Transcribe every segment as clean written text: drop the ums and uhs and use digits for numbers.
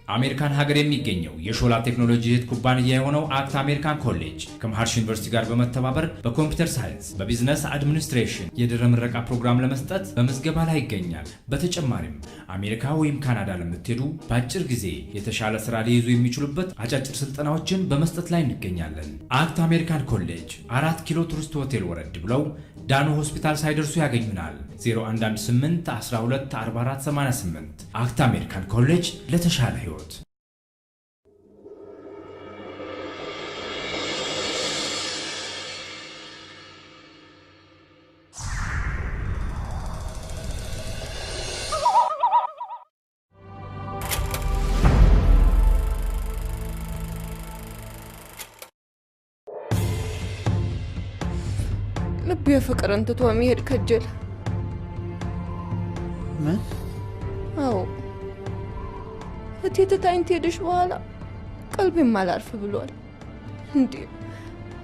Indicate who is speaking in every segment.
Speaker 1: አሜሪካን ሀገር የሚገኘው የሾላ ቴክኖሎጂ እህት ኩባንያ የሆነው አክት አሜሪካን ኮሌጅ ከመሃርሽ ዩኒቨርሲቲ ጋር በመተባበር በኮምፒውተር ሳይንስ በቢዝነስ አድሚኒስትሬሽን የድህረ ምረቃ ፕሮግራም ለመስጠት በመዝገባ ላይ ይገኛል። በተጨማሪም አሜሪካ ወይም ካናዳ ለምትሄዱ በአጭር ጊዜ የተሻለ ስራ ሊይዙ የሚችሉበት አጫጭር ስልጠናዎችን በመስጠት ላይ እንገኛለን። አክት አሜሪካን ኮሌጅ 4 ኪሎ ቱሪስት ሆቴል ወረድ ብለው ዳኖ ሆስፒታል ሳይደርሱ ያገኙናል። 0118 12 44 88 አክት አሜሪካን ኮሌጅ ለተሻለ ህይወት።
Speaker 2: ልብ የፍቅር እንትቶ መሄድ ከጀል
Speaker 3: ምን?
Speaker 2: አዎ እቴት ታይንት ሄደሽ በኋላ ቀልቤም አላርፍ ብሏል። እንዴ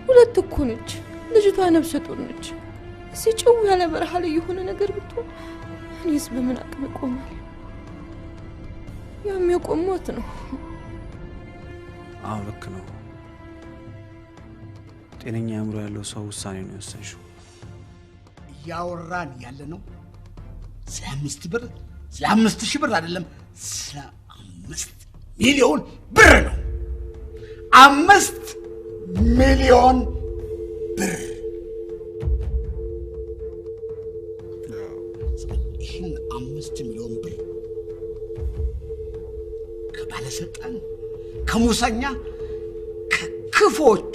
Speaker 2: ሁለት እኮ ነች ልጅቷ፣ ነፍሰ ጡር ነች። ሲጨው ያለ በረሃ ላይ የሆነ ነገር ብትሆን እኔስ በምን አቅም ቆማል? የሚቆሞት ነው።
Speaker 3: አዎ ልክ ነው። ጤነኛ አእምሮ ያለው ሰው ውሳኔ ነው የወሰንሽው።
Speaker 4: ያወራን ያለ ነው ስለ 5,000 ብር አይደለም፣ ስለ 5 ሚሊዮን ብር ነው። 5 ሚሊዮን ብር። ይህን 5 ሚሊዮን ብር ከባለስልጣን ከሙሰኛ ከክፎች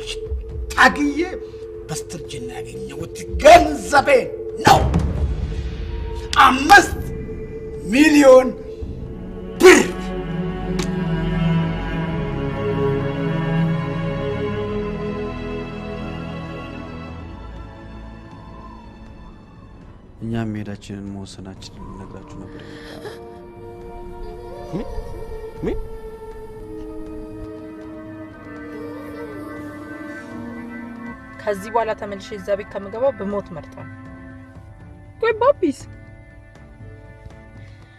Speaker 4: ታግዬ በስተርጅና ያገኘሁት ገንዘቤ ነው። 5 ሚሊዮን ብር።
Speaker 3: እኛም መሄዳችንን መወሰናችንን ልነግራችሁ ነበር።
Speaker 5: ምን?
Speaker 6: ከዚህ በኋላ ተመልሼ እዛ ቤት ከመገባው በሞት መርጣለሁ። ቆይ ባቢስ?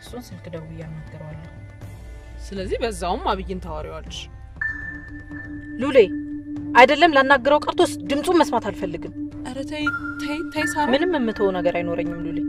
Speaker 6: እሱን ስልክ ደውዬ አናግረዋለሁ።
Speaker 7: ስለዚህ በዛውም አብይን ታወሪዋለሽ።
Speaker 6: ሉሌ አይደለም ላናግረው ቀርቶስ ድምጹን መስማት አልፈልግም።
Speaker 7: አረ ተይ ሳራ፣
Speaker 6: ምንም የምተው ነገር አይኖረኝም ሉሌ።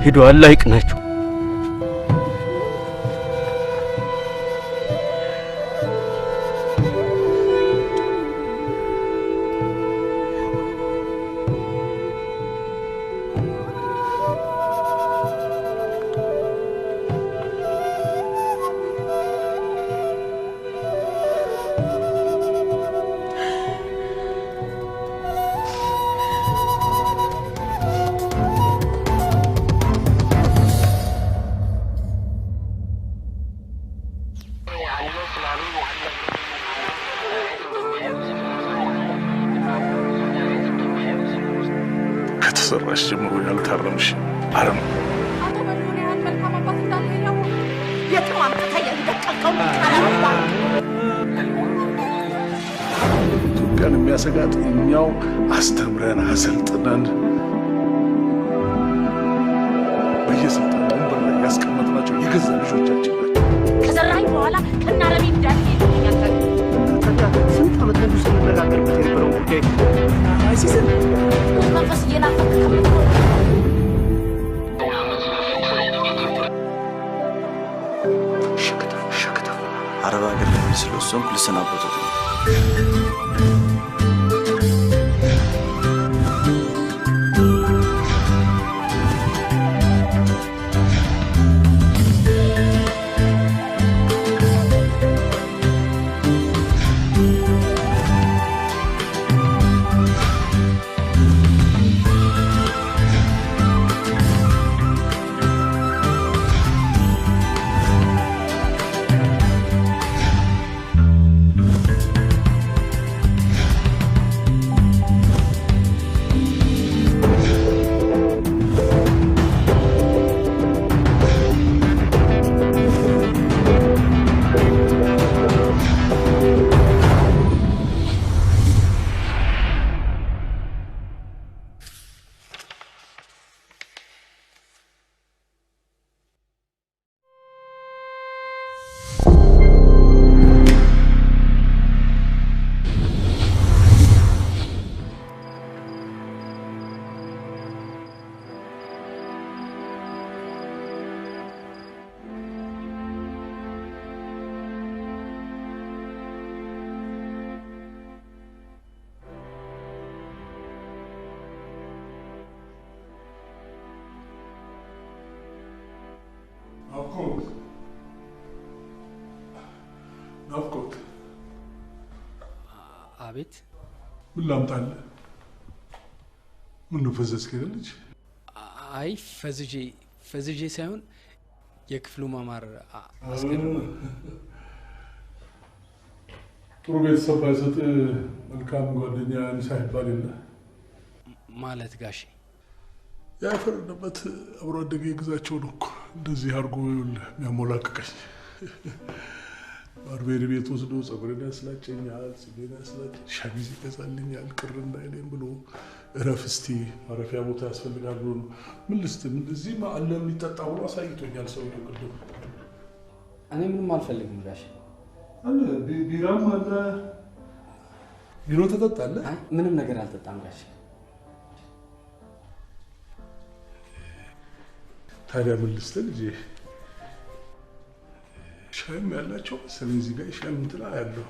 Speaker 5: ሄዱ አላህ ይቅናችሁ።
Speaker 8: ከተሰራሽ ጀምሮ ያልታረምሽ አረም ኢትዮጵያን የሚያሰጋት እኛው አስተምረን አሰልጥነን በየስልጣን ወንበር ላይ ያስቀመጥናቸው የገዛ ልጆቻችን ናቸው።
Speaker 9: ከዘራኝ በኋላ ከናረቢ እንዳል ይልኛል።
Speaker 5: ስንት ዓመት ሙሉ ስንነጋገርበት የነበረው ጉዳይ አይሲስን
Speaker 9: መንፈስ እየናፈቅ ከምትኖር
Speaker 3: ሸክተፍ አረብ ሀገር ላይ ስለሱም ልሰናበቱት ነው።
Speaker 10: አቤት
Speaker 8: ምን ላምጣልህ ምን ነው ፈዘዝክ ልጅ
Speaker 10: አይ ፈዝጄ ሳይሆን የክፍሉ ማማር አስገርም
Speaker 8: ጥሩ ቤተሰብ ባይሰጥ መልካም ጓደኛ ሳይባል የለ
Speaker 10: ማለት ጋሼ
Speaker 8: ያፈረደበት አብሮ አደገ ግዛቸው ነው እኮ እንደዚህ አርጎ የሚያሞላቅቀኝ ባርቤር ቤት ወስዶ ጸጉሬን ያስላጨኛል ጽጌን ያስላጨኝ ሻሚዝ ይገዛልኛል ቅር እንዳይለኝ ብሎ እረፍስቲ ማረፊያ ቦታ ያስፈልጋል ብሎ ምን ልስት እንደዚህ ማአለ የሚጠጣ ብሎ አሳይቶኛል ሰው ነው ቅድም
Speaker 10: እኔ ምንም አልፈልግም ጋሼ
Speaker 8: አለ ቢራም አለ ቢሮ ተጠጣለ
Speaker 10: ምንም ነገር አልጠጣም ጋሼ
Speaker 8: ታዲያ ምን ልስት ልጅ ሻይም ያላቸው ስለዚህ ጋር ሻይም እንትና ያለው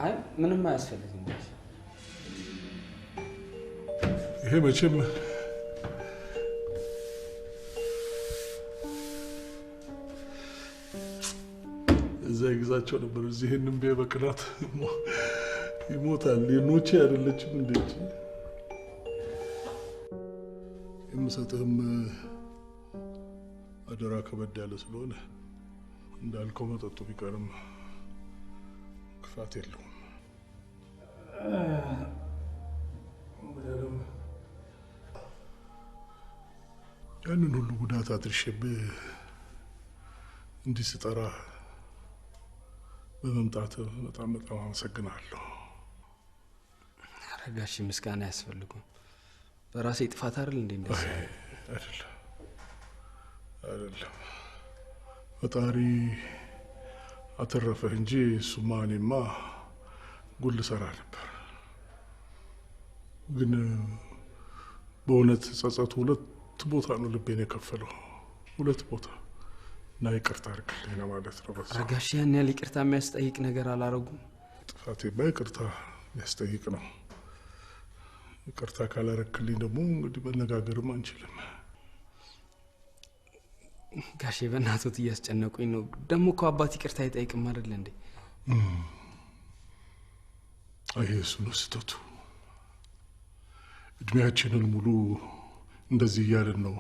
Speaker 10: አይ ምንም አያስፈልግም ጋሼ
Speaker 8: ይሄ መቼም እዛ ይግዛቸው ነበር እዚህንም በቅናት ይሞታል የኖቼ አይደለችም እንዴት የምሰጥህም አደራ ከበድ ያለ ስለሆነ እንዳልከው መጠጡ ቢቀርም ክፋት የለውም ያንን ሁሉ ጉዳት አድርሼብህ እንዲህ ስጠራ በመምጣት በጣም አመሰግናለሁ
Speaker 10: አረጋሽ ምስጋና ያስፈልጉም በራሴ ጥፋት አይደል እንዴ እንደዚህ
Speaker 8: አይደለም ፈጣሪ አተረፈህ እንጂ እሱማ እኔማ ጉል ሰራ ነበር ግን በእውነት ጸጸቱ ሁለት ቦታ ነው ልቤን የከፈለው ሁለት ቦታ እና ይቅርታ አድርግልኝ ማለት ነው
Speaker 10: አረጋሽ ያን ያህል ይቅርታ የሚያስጠይቅ ነገር አላረጉም
Speaker 8: ጥፋቴማ ይቅርታ የሚያስጠይቅ ነው ይቅርታ ካላረክልኝ ደግሞ እንግዲህ መነጋገርም አንችልም
Speaker 10: ጋሼ በእናቶት እያስጨነቁኝ ነው ደግሞ እኮ አባት ይቅርታ አይጠይቅም አይደል እንዴ
Speaker 8: እሱ ነው ስተቱ እድሜያችንን ሙሉ እንደዚህ እያልን ነው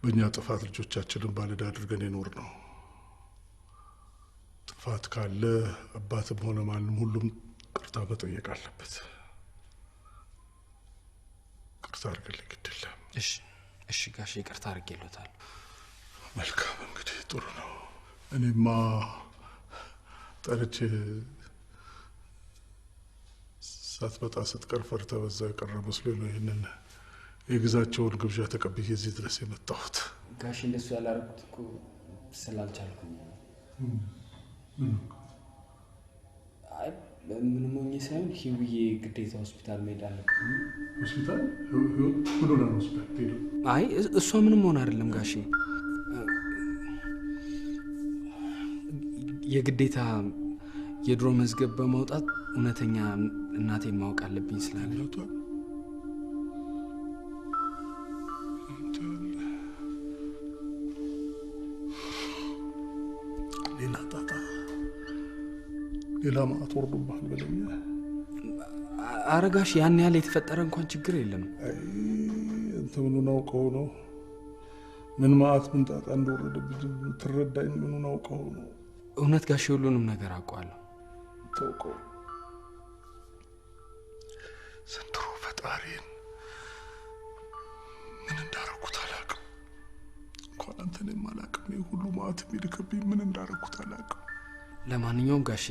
Speaker 8: በእኛ ጥፋት ልጆቻችንን ባለዕዳ አድርገን የኖር ነው ጥፋት ካለ አባትም ሆነ ማንም ሁሉም ይቅርታ መጠየቅ አለበት ይቅርታ አድርግልኝ ግድ የለም
Speaker 10: እሺ ጋሼ ይቅርታ አድርጌልዎታለሁ
Speaker 8: መልካም እንግዲህ ጥሩ ነው እኔማ ጠርቼ ሳትመጣ ስትቀር ፈርተህ በዛ የቀረ መስሎኝ ነው ይህንን የግዛቸውን ግብዣ ተቀብዬ እዚህ ድረስ የመጣሁት
Speaker 10: ጋሼ እንደሱ ያላረኩት እኮ ስላልቻልኩኝ አይ ምንም ሆኜ ሳይሆን ሂውዬ ግዴታ ሆስፒታል መሄድ አለብኝ
Speaker 8: ሆስፒታል ሁሉ ነው ሆስፒታል ሄዱ
Speaker 10: አይ እሷ ምንም ሆነ አይደለም ጋሼ የግዴታ የድሮ መዝገብ በማውጣት እውነተኛ እናቴን ማወቅ አለብኝ ስላለ
Speaker 8: ሌላ ጣጣ ሌላ ማዕት ወርዶብሃል በለኛ
Speaker 10: አረጋሽ ያን ያህል የተፈጠረ እንኳን ችግር የለም
Speaker 8: እንተ ምኑን አውቀው ነው ምን ማዕት ምን ጣጣ እንደወረደብኝ ትረዳኝ ምኑን አውቀው ነው
Speaker 10: እውነት ጋሼ ሁሉንም ነገር አውቀዋለሁ
Speaker 8: ተውቀው ዘንድሮ ፈጣሪን ምን እንዳረኩት አላውቅም እንኳን አንተን የማላውቅም ሁሉ ማዕት የሚልክብኝ ምን እንዳረኩት አላውቅም
Speaker 10: ለማንኛውም ጋሼ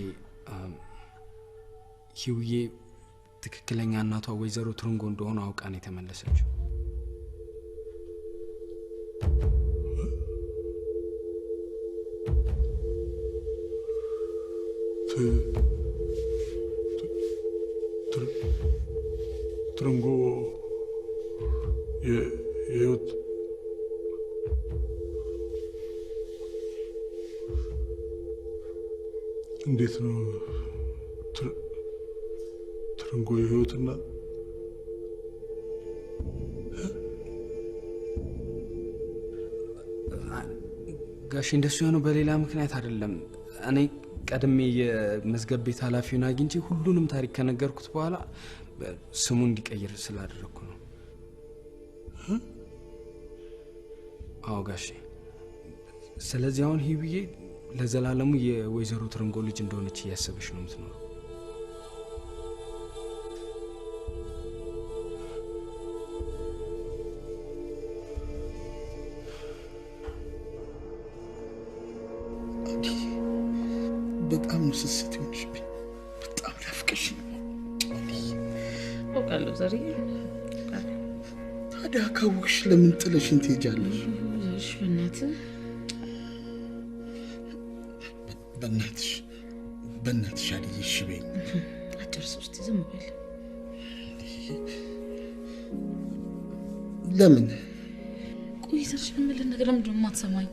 Speaker 10: ሂውዬ ትክክለኛ እናቷ ወይዘሮ ትሩንጎ እንደሆነ አውቃ ነው የተመለሰችው
Speaker 8: ትሩንጎ የህይወት እንዴት ነው ትሩንጎ የህይወትና
Speaker 10: ጋሼ እንደሱ የሆነው በሌላ ምክንያት አይደለም እኔ ቀድሜ የመዝገብ ቤት ኃላፊውን አግኝቼ ሁሉንም ታሪክ ከነገርኩት በኋላ ስሙ እንዲቀይር ስላደረኩ ነው። አዎ ጋሼ። ስለዚህ አሁን ሂብዬ ለዘላለሙ የወይዘሮ ትርንጎ ልጅ እንደሆነች እያሰበች ነው የምትኖረው።
Speaker 4: በጣም ስስት ይሆንሽብኝ። በጣም ናፍቀሽ ነው።
Speaker 9: ወቃለው ዘሪ
Speaker 4: ታዲያ ካወቅሽ ለምን ጥለሽኝ ትሄጃለሽ?
Speaker 9: እሺ
Speaker 4: በእናትሽ አልዬ እሺ በይኝ።
Speaker 9: አትርስ ውስጥ ዝም በል።
Speaker 4: ለምን
Speaker 9: ቆይተሽ ምን ነገር ለምን ደሞ አትሰማኝ?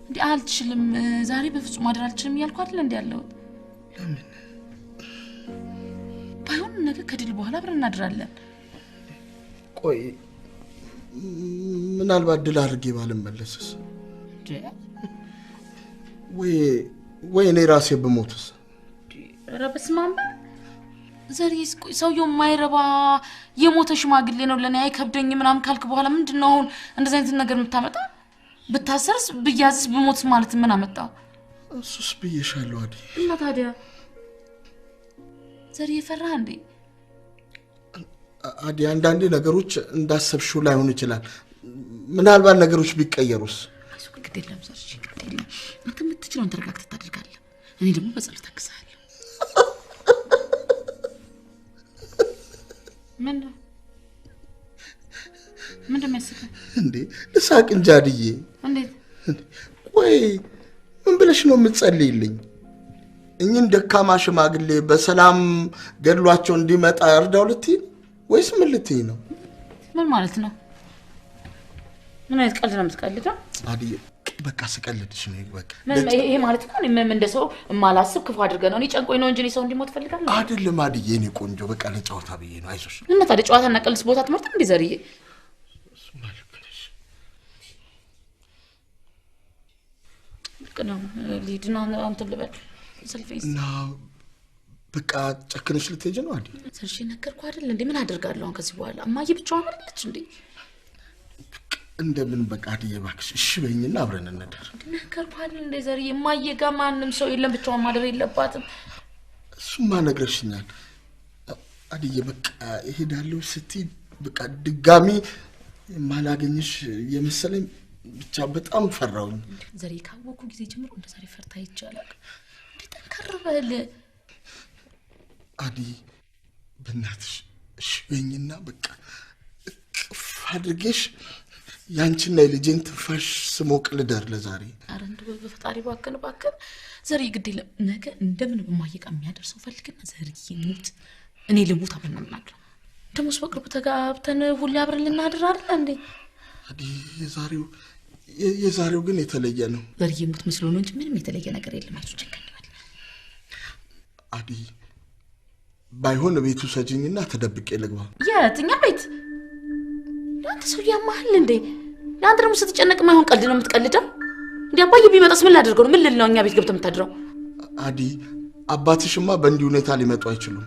Speaker 9: እንዴ አልችልም፣ ዛሬ በፍጹም ማድር አልችልም እያልኩ አይደል እንዴ ያለው?
Speaker 4: ለምን
Speaker 9: ባይሆን ነገ ከድል በኋላ አብረን እናድራለን።
Speaker 4: ቆይ ምናልባት ድል አድርጌ ባልመለስስ? ወይ እኔ ራሴ በሞትስ?
Speaker 9: ኧረ በስመ አብ ዘሪስ ሰውየው ማይረባ የሞተ ሽማግሌ ነው ለኔ አይከብደኝ ምናምን ካልክ በኋላ ምንድነው አሁን እንደዚህ አይነት ነገር የምታመጣ? ብታሰርስ ብያዝስ በሞትስ ማለት ምን አመጣው?
Speaker 4: እሱስ ብዬሻለሁ አይደል?
Speaker 9: እና ታዲያ ዘሪ የፈራህ እንዴ?
Speaker 4: አዲ አንዳንዴ ነገሮች እንዳሰብሽው ላይሆን ይችላል። ምናልባት ነገሮች ቢቀየሩስ?
Speaker 9: አይሱ ግድ የለም ዘርሽ ግድ የለም። አንተ የምትችለውን ተረጋግተህ ታደርጋለህ። እኔ ደግሞ በጸሎት አግዛለሁ። ምን እንደሚያስቀኝ
Speaker 4: እንዴ? ልሳቅ እንጂ አድዬ።
Speaker 9: እንዴት?
Speaker 4: ወይ ምን ብለሽ ነው የምትጸልይልኝ? እኚህን ደካማ ሽማግሌ በሰላም ገድሏቸው እንዲመጣ እርዳው ልትይ ወይስ ምን ልትይ ነው?
Speaker 9: ምን ማለት ነው? ምን አይነት ቀልድ ነው የምትቀልደው?
Speaker 4: አድዬ በቃ ስቀልድሽ ነው በቃ።
Speaker 9: ይሄ ማለት ነው ምን እንደሰው ማላስብ ክፉ አድርገህ ነው? እኔ ጨንቆኝ ነው እንጂ ሰው እንዲሞት ፈልጋለሁ
Speaker 4: አይደለም አድዬ። እኔ ቆንጆ በቃ ለጨዋታ ብዬ ነው። አይዞሽ።
Speaker 9: እና ታዲያ ጨዋታና ቀልድስ ቦታ ትምህርት እንዴ ዘርዬ? كنا ليدنا أنت اللي بقى سلفيس
Speaker 4: نا بقى تكنش لتيجن وادي
Speaker 9: سرشي نكر قادر لندي من هادر قال لهم كسبوا أما يبي تشوفه ولا تشندي
Speaker 4: عند من بقى عادي يباكش شبيني نابرنا الندر
Speaker 9: نكر قادر لندي زري ما يجا ما نمسو إلا بتشوفه ما دري إلا باتم
Speaker 4: ثم نقرشنا عادي يبقى هيدالو ستي بقى دقامي ما لاقينش يمسلم ብቻ በጣም ፈራውኝ
Speaker 9: ዘሪ ካወኩ ጊዜ ጀምሮ እንደ ዛሬ ፈርታ ይቻላል እንዴ ተንከረበል
Speaker 4: አዲ በእናትሽ እሺ በእኝና በቃ አድርጌሽ ያንቺና የልጄን ትንፋሽ ስሞቅ ልደር ለዛሬ
Speaker 9: አረ እንደው በፈጣሪ ባከን ዘሪ ግድ የለም ነገ እንደምን በማይቃ የሚያደርሰው ፈልግና ዘሪ ይሙት እኔ ልሙት አብረናናል ደሞስ በቅርቡ ተጋብተን ሁሉ አብረን ልናድር አይደል እንዴ
Speaker 4: አዲ የዛሬው ግን የተለየ ነው
Speaker 9: ዘሪ ይሙት መስሎ ነው እንጂ ምንም የተለየ ነገር የለም አይሱ ቸከኝዋል
Speaker 4: አዲ ባይሆን ቤቱ ሰጂኝና ተደብቄ ልግባ
Speaker 9: የትኛ ቤት አንተ ሰው ያማህል እንዴ ለአንተ ደግሞ ስትጨነቅ ማይሆን ቀልድ ነው የምትቀልደው እንዴ አባዬ ቢመጣስ ምን ላደርገው ነው ምን ልል ነው እኛ ቤት ገብተህ የምታድረው
Speaker 4: አዲ አባትሽማ በእንዲህ ሁኔታ ሊመጡ አይችሉም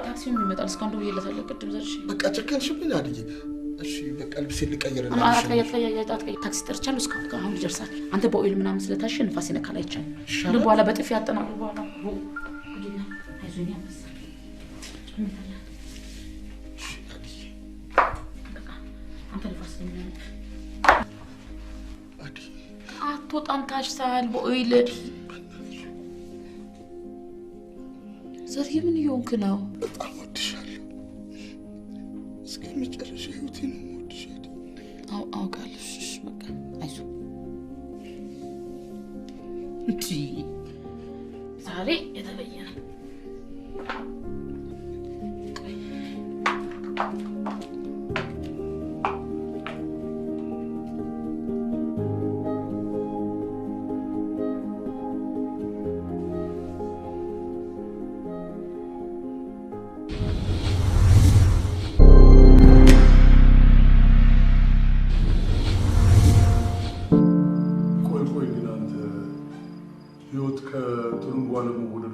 Speaker 9: ታክሲው የሚመጣል እስካሁን ደው ይለታል ቅድም ዘርሽ
Speaker 4: በቃ ጨከንሽብኝ አድዬ እሺ በቃ ልብስ ልቀይርና
Speaker 9: ታክሲ ጠርቻለሁ እስካሁን አሁን ይደርሳል አንተ በኦይል ምናምን ስለታሽ ንፋስ ይነካል አይቻል እንዴ በኋላ በጥፍ ያጠናል በኋላ አይዞኝ ያመስ አንተ ንፋስ ለምን
Speaker 4: አዲ
Speaker 9: አትወጣም ታሽታል በኦይል ዘሪ ምን ይሆንክ ነው
Speaker 4: በጣም ወድሻለሁ እስከመጨረሻ ህይወቴ ነው ወድሻለሁ
Speaker 9: አውቃለሁ እሺ በቃ አይዞ እንጂ ዛሬ የተለየ ነው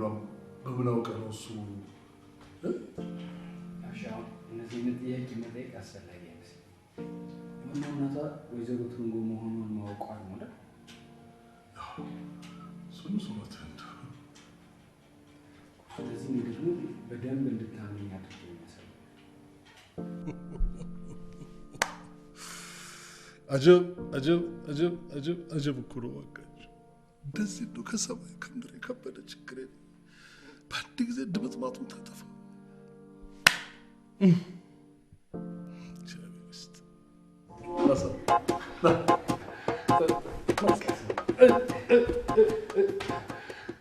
Speaker 8: መውለዷም በምን አውቀህ ነው እሱ?
Speaker 10: አሻው እነዚህን ጥያቄ መጠየቅ አስፈላጊ አይመስልም። እናቷ ወይዘሮ ትርንጎ መሆኑን ማወቋል ማለት
Speaker 8: እሱን ሱመት
Speaker 10: ስለዚህ ደግሞ በደንብ እንድታምኝ አድርጌ ይመስላል።
Speaker 8: አጀብ እኮ ነው በቃችሁ። እንደዚህ ነው ከሰማይ ከምድር የከበደ ችግር በአንድ ጊዜ ድምጥማጡን ታጠፋ።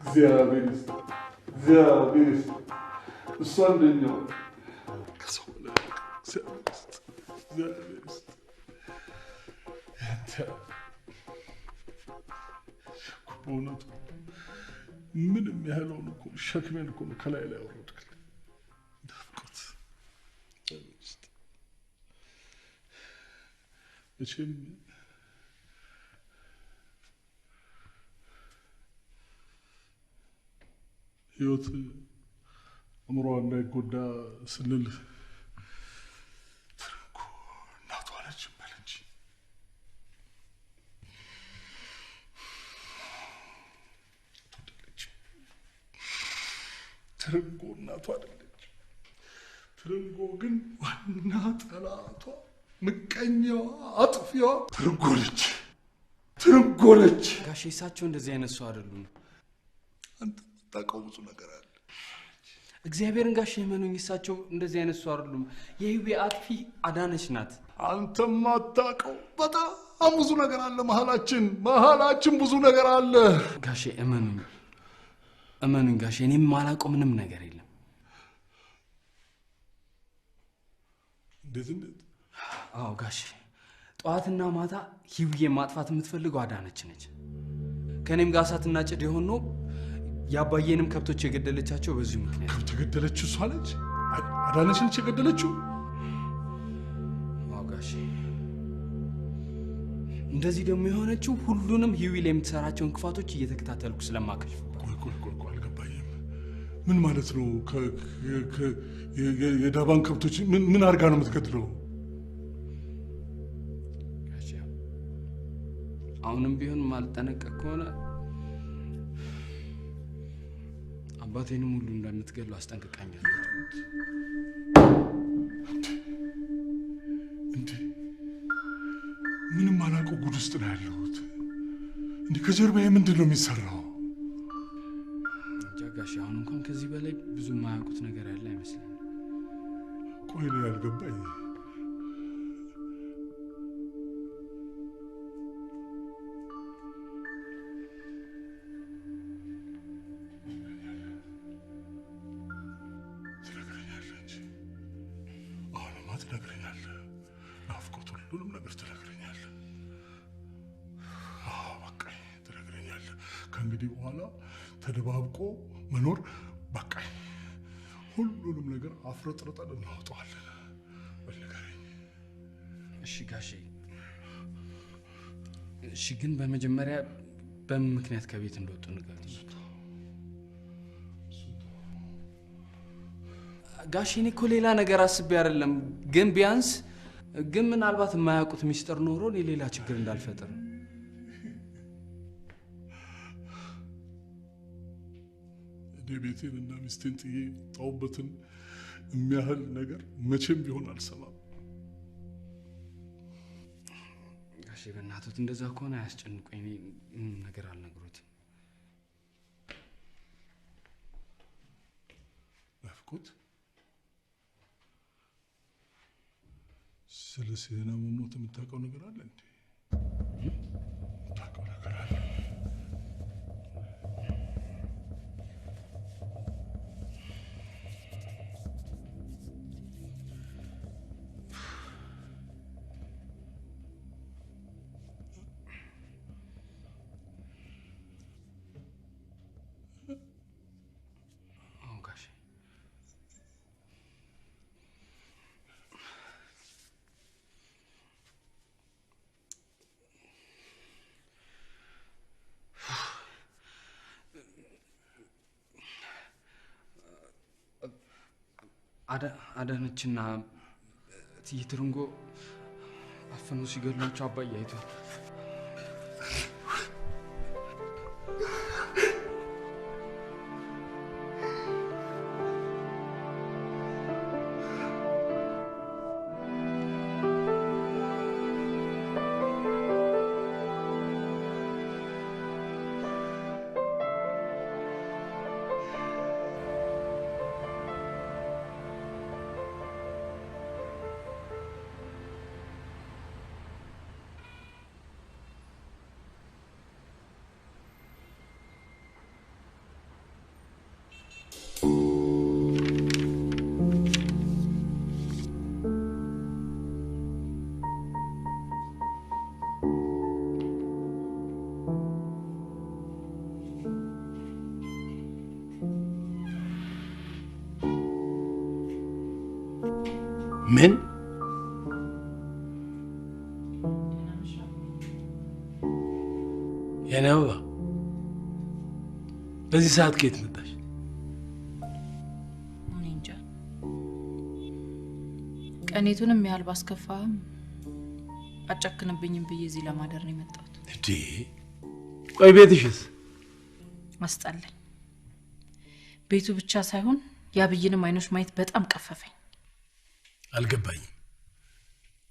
Speaker 8: እግዚአብሔር ይስጥ እሷ አንደኛው ከሰው እግዚአብሔር ይስጥ። በእውነቱ ምንም ያህለውን እኮ ሸክሜን እኮ ነው ከላይ ላይ ያወረድክ። እንዳፍቆት መቼም ህይወት አእምሯ እንዳይጎዳ ስንል ትርንጎ እናቷ ነች በል እንጂ ትርንጎ እናቷ አይደለች። ትርንጎ ግን ዋና ጠላቷ፣ ምቀኛዋ፣ አጥፊዋ ትርንጎ ነች።
Speaker 10: ጋሼ እሳቸው እንደዚህ አይነት ሰው አይደሉም።
Speaker 8: አንተ የምታውቀው ብዙ ነገር አለ።
Speaker 10: እግዚአብሔርን ጋሼ እመኑኝ፣ እሳቸው እንደዚህ አይነት ሰው አይደሉም። የህይወቴ አጥፊ አዳነች ናት።
Speaker 8: አንተም አታውቀው በጣም ብዙ ነገር አለ። መሀላችን ብዙ ነገር አለ።
Speaker 10: ጋሼ እመኑኝ ጋሼ፣ እኔም የማላውቀው ምንም ነገር የለም።
Speaker 8: እንዴት?
Speaker 10: አዎ ጋሼ፣ ጠዋትና ማታ ህይወቴ ማጥፋት የምትፈልገው አዳነች ነች። ከኔም ጋር እሳትና ጭድ የሆነው ያባየንም ከብቶች የገደለቻቸው በዚህ ምክንያት።
Speaker 8: ከብት የገደለችው እሷ ነች? አዳነች ነች የገደለችው?
Speaker 10: አዎ ጋሼ፣ እንደዚህ ደግሞ የሆነችው ሁሉንም ህይወቴ የምትሰራቸውን ክፋቶች እየተከታተልኩ ስለማከልፍ።
Speaker 8: ቆይ አልገባኝም። ምን ማለት ነው? የዳባን ከብቶች ምን አድርጋ ነው የምትገድለው?
Speaker 10: አሁንም ቢሆን ማልጠነቀቅ ከሆነ አባቴንም ሁሉ እንደምትገሉ አስጠንቅቃኛለሁ።
Speaker 8: እንዴ ምንም አላውቀው ጉድ ውስጥ ነው ያለሁት። እንዴ ከጀርባዬ ምንድን ነው የሚሰራው?
Speaker 10: እንጃ ጋሼ፣ አሁን እንኳን ከዚህ በላይ ብዙ የማያውቁት ነገር ያለ አይመስለኝም።
Speaker 8: ቆይ ነው ያልገባኝ። ትነግረኛለህ። ናፍቆት ሁሉንም ነገር ትነግረኛለህ። በቃኝ፣ ትነግረኛለህ። ከእንግዲህ በኋላ ተደባብቆ መኖር በቃኝ። ሁሉንም ነገር አፍረጥርጠን እናወጣዋለን። ንገረኝ።
Speaker 10: እሺ ጋሼ። እሺ ግን በመጀመሪያ በምን ምክንያት ከቤት እንደወጡ ንገሩኝ። ጋሼ እኔ እኮ ሌላ ነገር አስቤ አይደለም፣ ግን ቢያንስ ምናልባት የማያውቁት ሚስጥር ኖሮ እኔ ሌላ ችግር እንዳልፈጥር።
Speaker 8: እኔ ቤቴንና ሚስቴን ጥዬ ጣውበትን የሚያህል ነገር መቼም ቢሆን አልሰማም።
Speaker 10: ጋሼ በእናቶት እንደዛ ከሆነ አያስጨንቁኝ። እኔ ምንም ነገር አልነግሮትም።
Speaker 8: ናፍቆት ስለ ሲና መሞት የምታውቀው ነገር አለ እንዴ? የምታውቀው ነገር አለ?
Speaker 10: አዳነችና ትይትርንጎ አፈኑ ሲገድሏቸው አባዬ አይቶ
Speaker 8: ምን የነባ በዚህ ሰዓት ከየት መጣሽ?
Speaker 9: እኔ እንጃ ቀኔቱንም ያህል ባስከፋህም አጨክንብኝም ብዬ እዚህ ለማደር ነው የመጣሁት።
Speaker 8: እንዴ ቆይ ቤትሽስ?
Speaker 9: አስጠላኝ። ቤቱ ብቻ ሳይሆን የአብይንም አይኖች ማየት በጣም ቀፈፈኝ።
Speaker 8: አልገባኝም።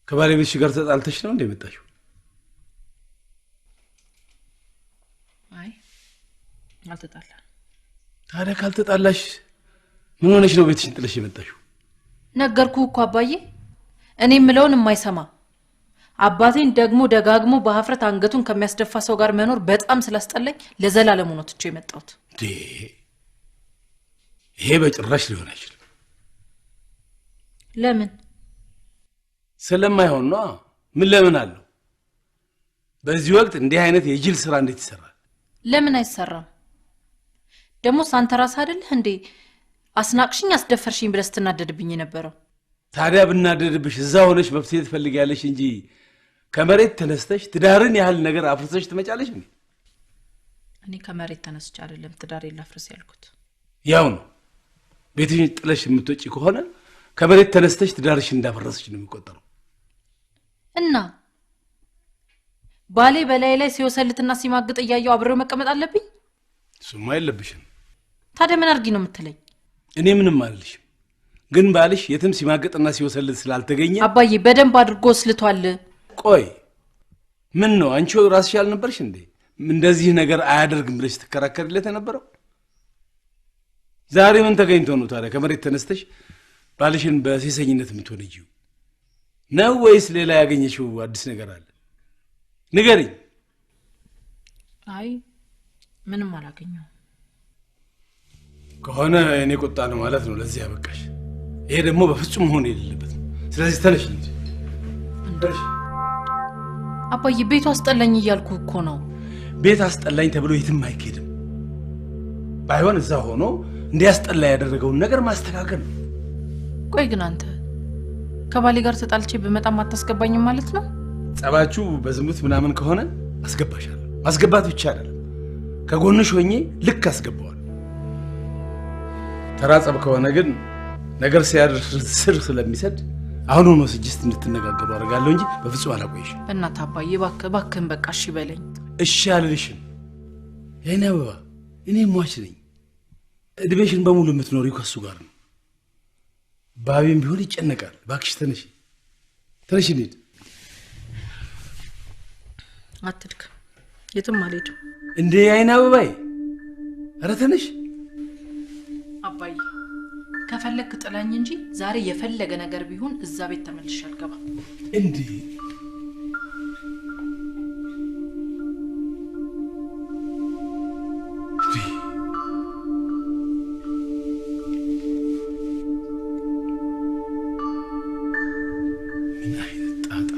Speaker 8: ከባለቤትሽ ጋር ተጣልተሽ ነው እንዴ መጣሽው?
Speaker 9: አይ አልተጣላን።
Speaker 8: ታዲያ ካልተጣላሽ ምን ሆነሽ ነው ቤትሽን ጥለሽ የመጣሽው?
Speaker 9: ነገርኩህ እኮ አባዬ። እኔ ምለውን የማይሰማ አባቴን ደግሞ ደጋግሞ በሀፍረት አንገቱን ከሚያስደፋ ሰው ጋር መኖር በጣም ስላስጠላኝ ለዘላለም ነው ትቼ የመጣሁት።
Speaker 8: ይሄ በጭራሽ ሊሆን አይችልም።
Speaker 9: ለምን?
Speaker 8: ስለማይሆን ነው። ምን ለምን አለው? በዚህ ወቅት እንዲህ አይነት የጅል ስራ እንዴት ይሰራል?
Speaker 9: ለምን አይሰራም? ደግሞ ሳንተ ራስ አይደለህ እንዴ አስናቅሽኝ አስደፈርሽኝ ብለህ ስትናደድብኝ የነበረው?
Speaker 8: ታዲያ ብናደድብሽ እዛ ሆነሽ መፍትሄ ትፈልጊያለሽ እንጂ ከመሬት ተነስተሽ ትዳርን ያህል ነገር አፍርሰሽ ትመጫለሽ እንዴ?
Speaker 9: እኔ ከመሬት ተነስቼ አይደለም ትዳሬን ላፍርስ ያልኩት።
Speaker 8: ያው ነው። ቤትሽን ጥለሽ የምትወጪ ከሆነ ከመሬት ተነስተሽ ትዳርሽን እንዳፈረስሽ ነው የሚቆጠረው።
Speaker 9: እና ባሌ በላይ ላይ ሲወሰልትና ሲማግጥ እያየው አብሬው መቀመጥ አለብኝ?
Speaker 8: እሱማ የለብሽም።
Speaker 9: ታዲያ ምን አድርጊ ነው የምትለኝ?
Speaker 8: እኔ ምንም አልልሽም። ግን ባልሽ የትም ሲማግጥና ሲወሰልት ስላልተገኘ
Speaker 9: አባዬ በደንብ አድርጎ ወስልቷል።
Speaker 8: ቆይ ምን ነው አንቺ ራስሽ ያልነበርሽ እንዴ እንደዚህ ነገር አያደርግም ብለሽ ትከራከሪለት የነበረው? ዛሬ ምን ተገኝቶ ነው ታዲያ ከመሬት ተነስተሽ ባልሽን በሴሰኝነት የምትወነጂው? ነው ወይስ ሌላ ያገኘሽው አዲስ ነገር አለ? ንገሪኝ።
Speaker 9: አይ ምንም አላገኘው።
Speaker 8: ከሆነ እኔ ቁጣ ነው ማለት ነው ለዚህ ያበቃሽ። ይሄ ደግሞ በፍጹም መሆን የሌለበት። ስለዚህ ተነሽ እንጂ እንደሽ
Speaker 9: አባዬ ቤቱ አስጠላኝ እያልኩ እኮ ነው።
Speaker 8: ቤት አስጠላኝ ተብሎ የትም አይኬድም። ባይሆን እዛ ሆኖ እንዲያስጠላ ያደረገውን ነገር ማስተካከል ነው።
Speaker 9: ቆይ ግን አንተ ከባሌ ጋር ተጣልቼ በመጣም አታስገባኝም ማለት ነው?
Speaker 8: ጸባችሁ በዝሙት ምናምን ከሆነ አስገባሻለሁ። ማስገባት ብቻ አይደለም ከጎንሽ ሆኜ ልክ አስገባዋለሁ። ተራ ጸብ ከሆነ ግን ነገር ሲያደርስ ስር ስለሚሰድ አሁን ሆኖ ስጅስት እንድትነጋገሩ አደርጋለሁ እንጂ በፍጹም አላቆይሽም።
Speaker 9: በእናትህ አባዬ እባክህን በቃ እሺ በለኝ።
Speaker 8: እሺ አልልሽም። የኔ አበባ እኔ ሟች ነኝ። እድሜሽን በሙሉ የምትኖሪው ከሱ ጋር ነው። ባቢም ቢሆን ይጨነቃል። እባክሽ ተነሽ ተነሽ እንሂድ።
Speaker 9: አትድከም፣ የትም አልሄድም።
Speaker 8: እንዴ አይን አበባዬ ኧረ ተነሽ።
Speaker 9: አባዬ ከፈለክ ጥላኝ እንጂ ዛሬ የፈለገ ነገር ቢሆን እዛ ቤት ተመልሼ አልገባም።
Speaker 8: እንዴ ምን አይነት ጣጣ!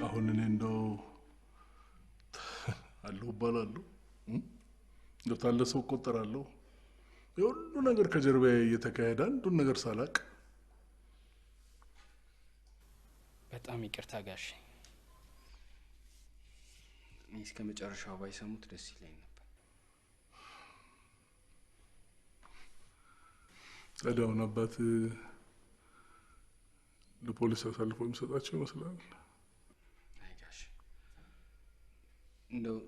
Speaker 8: አሁን እኔ እንደው አለው እባላለሁ እንደው ታለ ሰው እቆጠራለሁ። የሁሉ ነገር ከጀርባዬ እየተካሄደ አንዱን ነገር ሳላቅ።
Speaker 10: በጣም ይቅርታ ጋሽ። እኔ እስከ መጨረሻው ባይሰሙት ደስ ይለኝ ነበር።
Speaker 8: ጸዳውን አባት ለፖሊስ አሳልፎ የሚሰጣቸው ይመስላል።
Speaker 10: አይ ጋሽ እንደው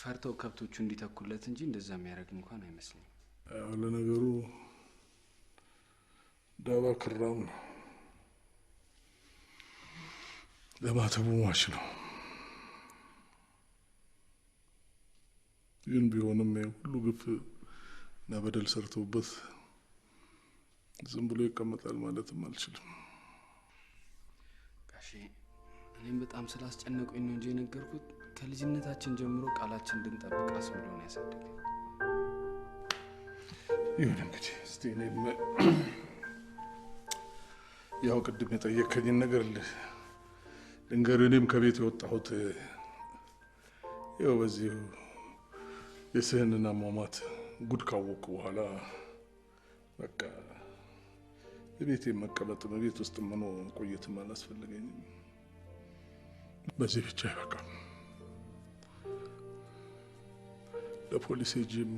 Speaker 10: ፈርተው ከብቶቹ እንዲተኩለት እንጂ እንደዛ የሚያደርግ እንኳን አይመስልኝም።
Speaker 8: ያው ለነገሩ ዳባ ክራም ነው፣ ለማተቡ ማች ነው። ግን ቢሆንም ሁሉ ግፍ እና በደል ሰርተውበት ዝም ብሎ ይቀመጣል ማለትም አልችልም።
Speaker 10: ጋሼ እኔም በጣም ስላስጨነቁኝ ነው እንጂ የነገርኩት ከልጅነታችን ጀምሮ ቃላችን እንድንጠብቅ አስብሎ ነው ያሳደገኝ።
Speaker 8: ይሁን እንግዲህ እስቲ እኔም ያው ቅድም የጠየከኝን ነገር ልንገርህ። እኔም ከቤት የወጣሁት ያው በዚህ የስህንና ማማት ጉድ ካወቅኩ በኋላ በቃ በቤቴ መቀመጥ በቤት ውስጥ መኖር ቆየትም አላስፈለገኝም። በዚህ ብቻ አይበቃም። ለፖሊስ ሄጄም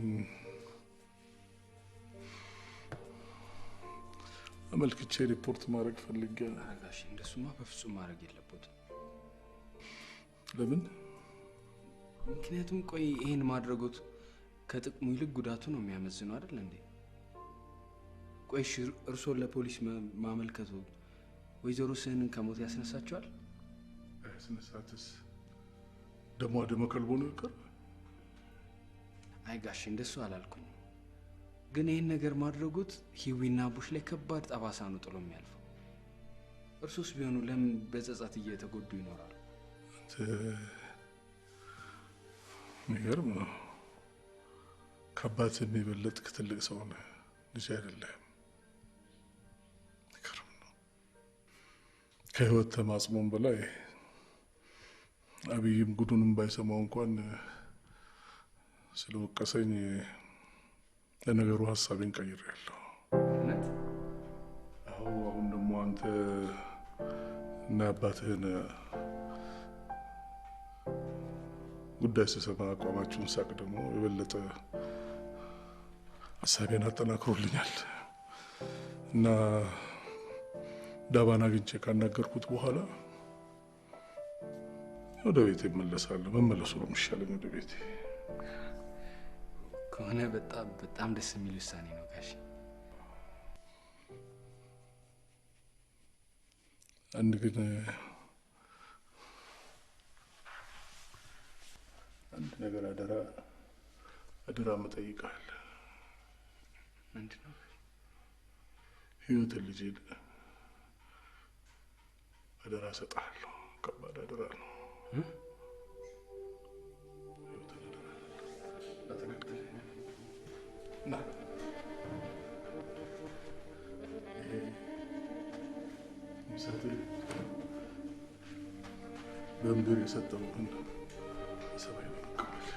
Speaker 8: አመልክቼ ሪፖርት ማድረግ ፈልጌያለሁ።
Speaker 10: ጋሼ እንደሱማ በፍጹም ማድረግ የለበትም።
Speaker 8: ለምን?
Speaker 10: ምክንያቱም ቆይ ይሄን ማድረጉት ከጥቅሙ ይልቅ ጉዳቱ ነው የሚያመዝነው አይደል እንዴ? ቆይ እርሶን ለፖሊስ ማመልከቱ ወይዘሮ ስህንን ከሞት ያስነሳቸዋል?
Speaker 8: ያስነሳትስ ደሞ አደመ ከልቦ ነው ይቀር?
Speaker 10: አይ ጋሼ እንደሱ አላልኩኝ። ግን ይሄን ነገር ማድረጉት ሂዊና ቡሽ ላይ ከባድ ጠባሳ ነው ጥሎ የሚያልፈው። እርሱስ ቢሆኑ ለምን በጸጸት እየተጎዱ ይኖራሉ?
Speaker 8: የሚገርም ነው። ከአባት የሚበልጥ ትልቅ ሰው ነህ፣ ልጅ አይደለም። የሚገርም ነው። ከህይወት ተማጽሞን በላይ አብይም ጉዱንም ባይሰማው እንኳን ስለወቀሰኝ ለነገሩ ሀሳቤን ቀይሬያለሁ።
Speaker 10: እውነት?
Speaker 8: አዎ። አሁን ደግሞ አንተ እና አባትህን ጉዳይ ስሰማ አቋማችሁን ሳቅ ደግሞ የበለጠ ሀሳቤን አጠናክሮልኛል እና ዳባን አግኝቼ ካናገርኩት በኋላ ወደ ቤቴ እመለሳለሁ። መመለሱ ነው የሚሻለኝ ወደ ቤቴ።
Speaker 10: ከሆነ በጣም ደስ የሚል ውሳኔ ነው ጋሼ።
Speaker 8: አንድ ነገር አደራ መጠይቃለሁ።
Speaker 10: ምንድን ነው?
Speaker 8: ህይወትን ልጄን አደራ እሰጥሃለሁ። ከባድ አደራ ነው። ና ምሰትህ በምድር የሰጠሁህን ሰማይ በመቀበል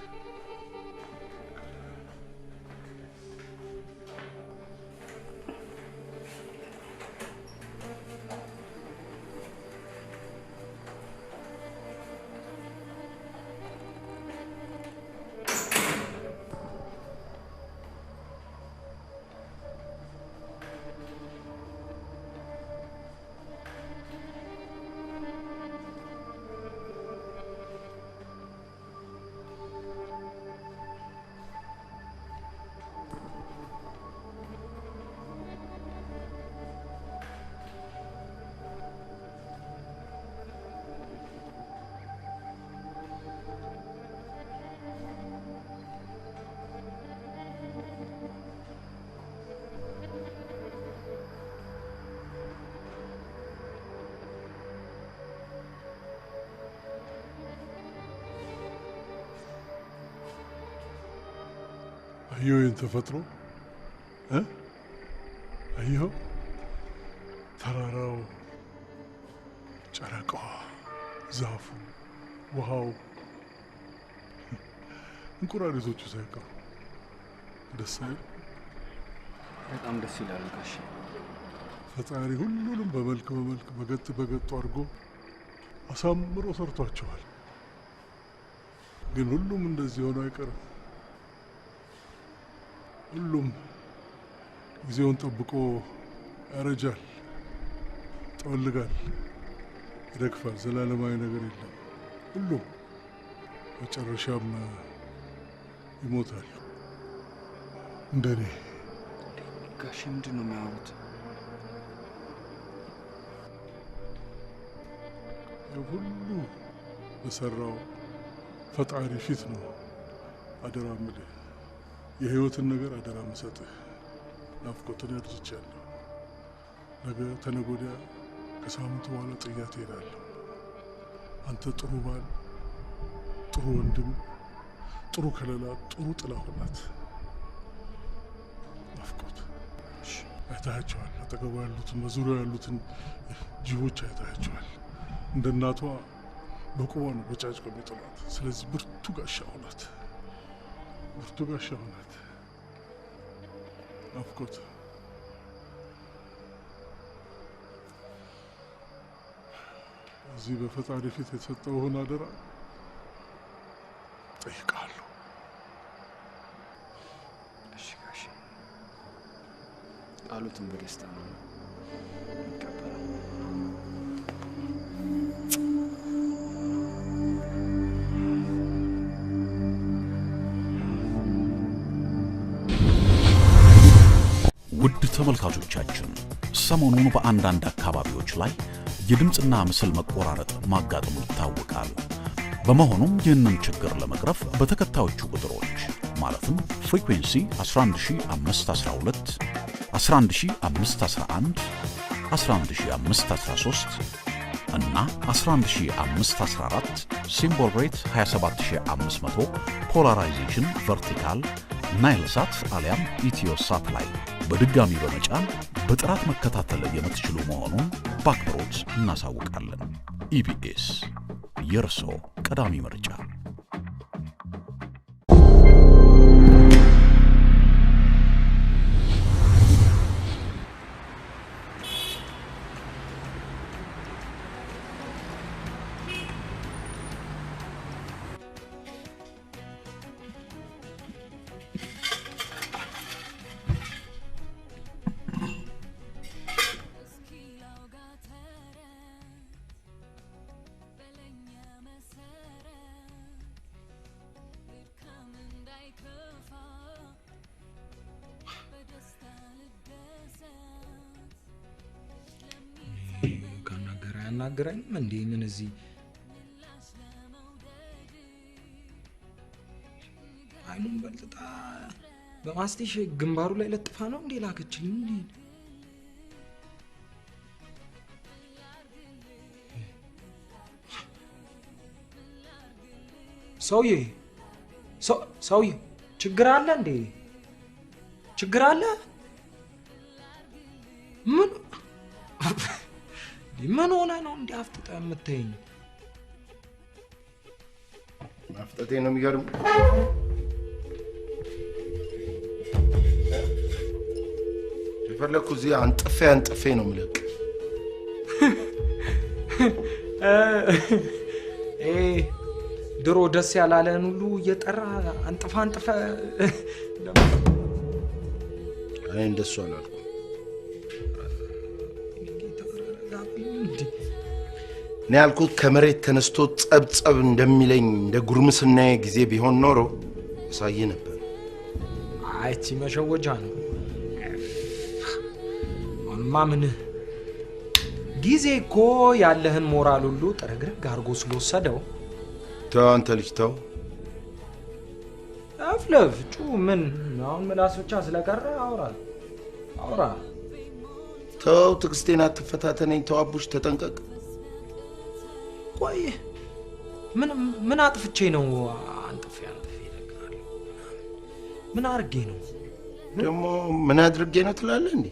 Speaker 8: አየሁ ተፈጥሮ አየሁ ተራራው፣ ጨረቃዋ፣ ዛፉ፣ ውሃው፣ እንቁራሪቶቹ ሳይቀሩ ደስ አይል?
Speaker 10: በጣም ደስ ይላል ጋሼ።
Speaker 8: ፈጣሪ ሁሉንም በመልክ በገጡ አድርጎ አሳምሮ ሰርቷቸዋል። ግን ሁሉም እንደዚህ ሆኖ አይቀርም። ሁሉም ጊዜውን ጠብቆ ያረጃል፣ ጠወልጋል፣ ይረግፋል። ዘላለማዊ ነገር የለም። ሁሉም መጨረሻም ይሞታል። እንደኔ
Speaker 10: ጋሽ ምንድን ነው የሚያወሩት?
Speaker 8: ሁሉ በሰራው ፈጣሪ ፊት ነው አደራ ምልህ። የህይወትን ነገር አደራ መሰጥህ። ናፍቆትን ያርጅቻለሁ። ነገ ተነገ ወዲያ ከሳምንቱ በኋላ ጥያት እሄዳለሁ። አንተ ጥሩ ባል፣ ጥሩ ወንድም፣ ጥሩ ከለላ፣ ጥሩ ጥላ ሆናት። ናፍቆት አይታያቸዋል። አጠገቧ ያሉትን በዙሪያው ያሉትን ጅቦች አይታያቸዋል። እንደ እናቷ በቁሟ ነው በጫጭ የሚጥሏት። ስለዚህ ብርቱ ጋሻ ሆናት፣ ብርቱ ጋሻ ሆናት። ናፍቆት እዚህ በፈጣሪ ፊት የተሰጠውን አደራ ጠይቃለሁ።
Speaker 10: እሺ ጋሽ፣ ቃሉትን በደስታ ነው የሚቀበለው።
Speaker 11: ውድ ተመልካቾቻችን ሰሞኑን በአንዳንድ አካባቢዎች ላይ የድምጽና ምስል መቆራረጥ ማጋጠሙ ይታወቃል። በመሆኑም ይህንን ችግር ለመቅረፍ በተከታዮቹ ቁጥሮች ማለትም ፍሪኩዌንሲ 11512፣ 11511፣ 11513 እና 11514 ሲምቦል ሬት 27500 ፖላራይዜሽን ቨርቲካል ናይልሳት አሊያም ኢትዮሳት ላይ በድጋሚ በመጫን በጥራት መከታተል የምትችሉ መሆኑን በአክብሮት እናሳውቃለን። ኢቢኤስ የርሶ ቀዳሚ ምርጫ።
Speaker 10: አናገራኝም እንዴ? ምን እዚህ አይኑን በልጥጣ በማስቲሽ ግንባሩ ላይ ለጥፋ ነው እንዴ ላከችልኝ እንዴ? ሰውዬ ችግር አለ እንዴ? ችግር አለ? ምን ሆነ ነው እንዴ አፍጥጣ የምትይኝ?
Speaker 4: አፍጥጤ ነው የሚገርም። የፈለኩ እዚህ አንጥፌ ነው የምለቅ።
Speaker 10: ድሮ ደስ ያላለህን ሁሉ እየጠራ አንጥፋ
Speaker 4: አይ እንደሱ አላልኩም። እኔ ያልኩት ከመሬት ተነስቶ ጸብጸብ እንደሚለኝ እንደ ጉርምስናዬ ጊዜ ቢሆን ኖሮ ሳይ ነበር።
Speaker 10: አይቺ መሸወጃ ነው። ማምን ጊዜ እኮ ያለህን ሞራል ሁሉ ጥረግረግ አድርጎ ስለወሰደው።
Speaker 4: ተው አንተ ልጅ ተው።
Speaker 10: አፍለፍጩ ምን አሁን ምላስ ብቻ ስለቀረ አውራ።
Speaker 4: ተው ትዕግስቴን አትፈታተነኝ። ተው አቡሽ ተጠንቀቅ።
Speaker 10: ቆይ ምን አጥፍቼ ነው አንጥፌ ይለቃል? ምን አድርጌ ነው
Speaker 4: ደግሞ? ምን አድርጌ ነው ትላለህ እንዴ?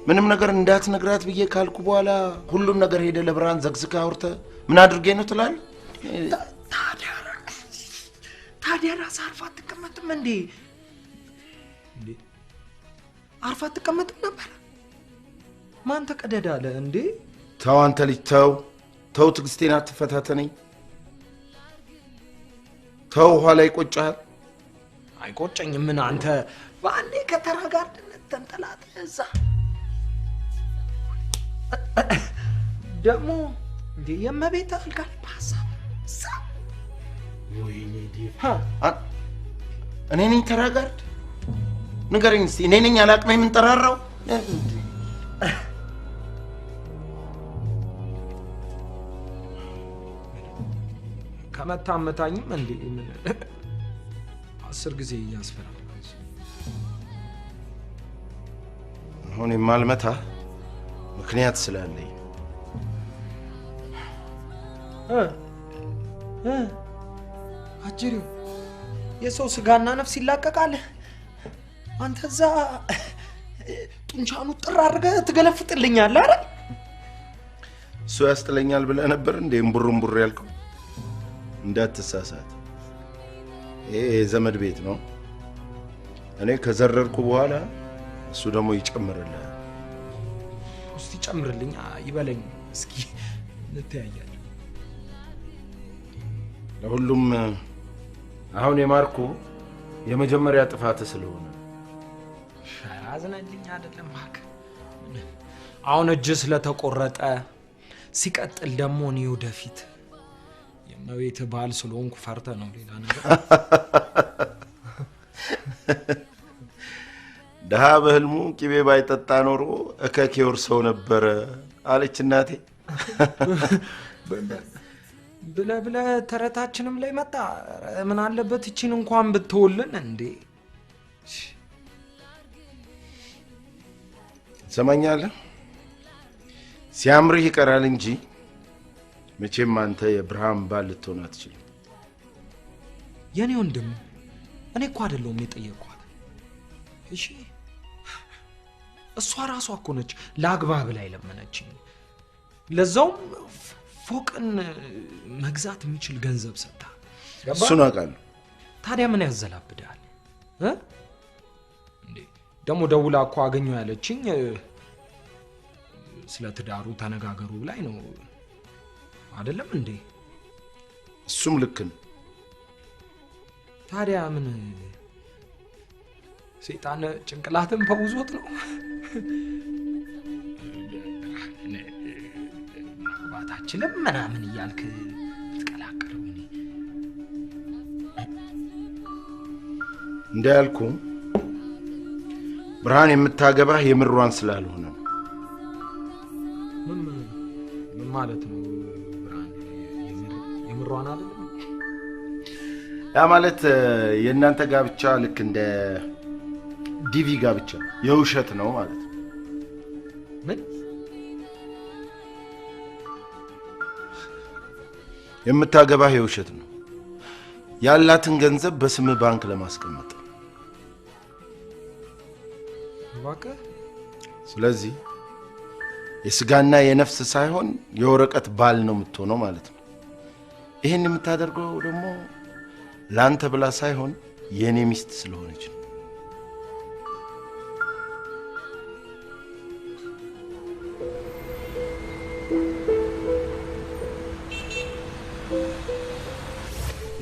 Speaker 4: ምንም ነገር እንዳትነግራት ብዬ ካልኩ በኋላ ሁሉም ነገር ሄደ ለብርሃን ዘግዝካ አውርተህ ምን አድርጌ ነው ትላለህ?
Speaker 10: ታዲያ ራስህ አርፋ አትቀመጥም እንዴ? አርፋ አትቀመጥም ነበር? ማን ተቀደዳለ እንዴ?
Speaker 4: ተው አንተ ልጅ ተው ትዕግስቴን አትፈታተነኝ። ተው ኋላ ይቆጭሃል።
Speaker 10: አይቆጨኝም። ምን አንተ
Speaker 5: ባንዴ ከተራ ጋር ተንጠላጠ እዛ ደግሞ እንዴ የመቤት አልጋል ሐሳብ እዛ
Speaker 4: ወይኔ ዲፋ እኔ ነኝ ተራ ጋርድ ንገረኝ እስቲ እኔ ነኝ አላቅም የምንጠራራው
Speaker 5: ከመታመታኝም እንዴ 10 ጊዜ ያስፈራል
Speaker 4: አሁን የማልመታ ምክንያት ስላለኝ
Speaker 5: አጅሪው የሰው ስጋና ነፍስ ይላቀቃል አንተ እዛ ጡንቻኑ ጥራ አድርገህ ትገለፍጥልኛለህ አይደል
Speaker 4: እሱ ያስጥለኛል ብለህ ነበር እንዴ እምቡር ያልከው እንዳትሳሳት ይሄ ዘመድ ቤት ነው እኔ ከዘረርኩ በኋላ እሱ ደግሞ ይጨምርልህ
Speaker 5: እስቲ ጨምርልኝ ይበለኝ እስኪ እንተያያለን
Speaker 4: ለሁሉም አሁን የማርኩ የመጀመሪያ ጥፋት ስለሆነ
Speaker 5: አዝነልኝ አይደለም ማክ አሁን እጅ ስለተቆረጠ ሲቀጥል ደግሞ ነው ወደፊት የመቤት ባል ስለሆንኩ ፈርተ ነው ሌላ ነገር
Speaker 4: ደሃ በህልሙ ቂቤ ባይጠጣ ኖሮ እከክ ይወርሰው ነበር አለች እናቴ
Speaker 5: ብለ ተረታችንም ላይ መጣ ምን አለበት እቺን እንኳን ብትወልን እንዴ
Speaker 4: ሰማኛለህ ሲያምርህ ይቀራል እንጂ መቼም አንተ የብርሃን ባል ልትሆን አትችልም
Speaker 5: የኔ ወንድም እኔ እኮ አይደለሁም የጠየቅኳት እሺ እሷ ራሷ እኮ ነች ለአግባብ ላይ ለመነችኝ ለዛውም ፎቅን መግዛት የሚችል ገንዘብ ሰጣ
Speaker 4: እሱን አውቃለሁ
Speaker 5: ታዲያ ምን ያዘላብዳል እንዴ ደሞ ደውላ እኮ አገኘው ያለችኝ ስለ ትዳሩ ተነጋገሩ ላይ ነው አይደለም እንዴ
Speaker 4: እሱም ልክ ነው
Speaker 5: ታዲያ ምን ሰይጣን ጭንቅላትን ፈውዞት ነው ባታችንም ምናምን ይያልክ ትቀላቀለው እኔ
Speaker 4: እንዳልኩ ብርሃን የምታገባህ የምሯን ስላልሆነ
Speaker 5: ምን ማለት ነው ብርሃን የምሯን አይደለም
Speaker 4: ያ ማለት የእናንተ ጋብቻ ልክ እንደ ዲቪ ጋብቻ የውሸት ነው ማለት ነው
Speaker 5: ምን
Speaker 4: የምታገባህ የውሸት ነው ያላትን ገንዘብ በስም ባንክ ለማስቀመጥ
Speaker 5: ዋቀ
Speaker 4: ስለዚህ የስጋና የነፍስ ሳይሆን የወረቀት ባል ነው የምትሆነው ማለት ነው ይሄን የምታደርገው ደግሞ ላንተ ብላ ሳይሆን የኔ ሚስት ስለሆነች ነው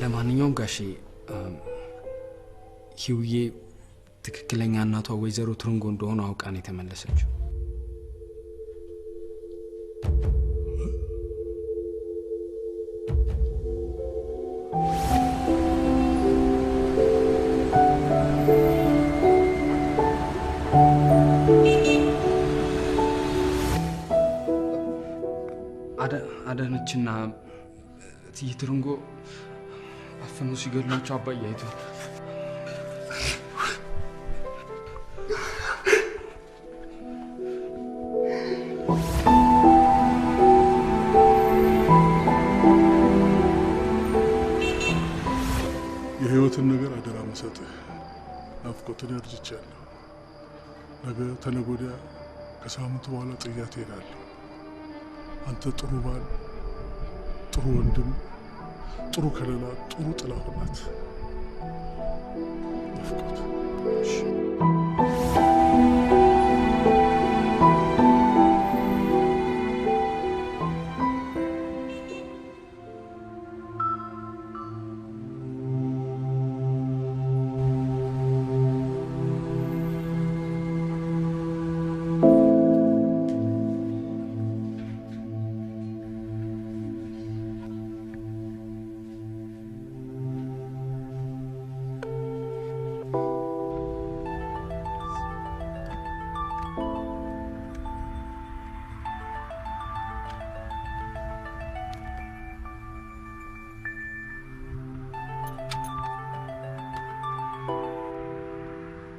Speaker 10: ለማንኛውም ጋሼ ሂውዬ ትክክለኛ እናቷ ወይዘሮ ትርንጎ እንደሆነ አውቃ ነው የተመለሰችው አዳነችና ትርንጎ አፈኑ ሲገድሏቸው አባዬ አይቶ
Speaker 8: የህይወትን ነገር አደራ መሰጥህ ናፍቆትን ያርጅቻለሁ ነገ ተነገ ወዲያ ከሳምንት በኋላ ጥያት እሄዳለሁ አንተ ጥሩ ባል ጥሩ ወንድም ጥሩ ከለላ ጥሩ ጥላ ሆናት ናፍቆት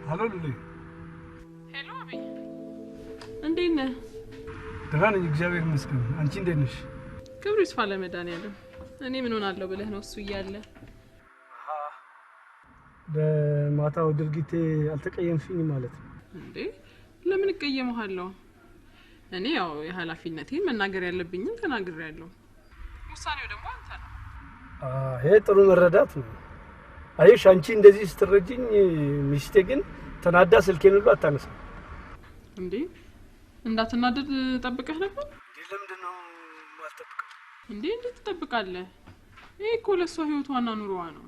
Speaker 12: ሄሎ ሉሌ።
Speaker 7: ሄሎ አብይ፣ እንዴት ነህ?
Speaker 12: ደህና ነኝ እግዚአብሔር ይመስገን። አንቺ እንዴት ነሽ?
Speaker 7: ክብሩ ይስፋ ለመድኃኒዓለም። እኔ ምን ሆናለሁ ብለህ ነው እሱ እያለ?
Speaker 12: በማታው ድርጊቴ አልተቀየምሽኝ ማለት ነው
Speaker 7: እንዴ? ለምን እቀየምሃለሁ? እኔ ያው የኃላፊነቴን መናገር ያለብኝን ተናግሬያለሁ። ውሳኔው ደግሞ አንተ ነው።
Speaker 12: ይሄ ጥሩ መረዳት ነው። አይሽ አንቺ እንደዚህ ስትረጂኝ ሚስቴ ግን ተናዳ ስልኬን ሁሉ አታነሳም።
Speaker 7: እንዴ እንዳትናደድ ጠብቀህ ነበር?
Speaker 12: ለምንድን ነው ማልጠብቀው?
Speaker 7: እንዴ እንዴት ትጠብቃለህ? ይሄ እኮ ለሷ ህይወቷና ኑሮዋ ነው።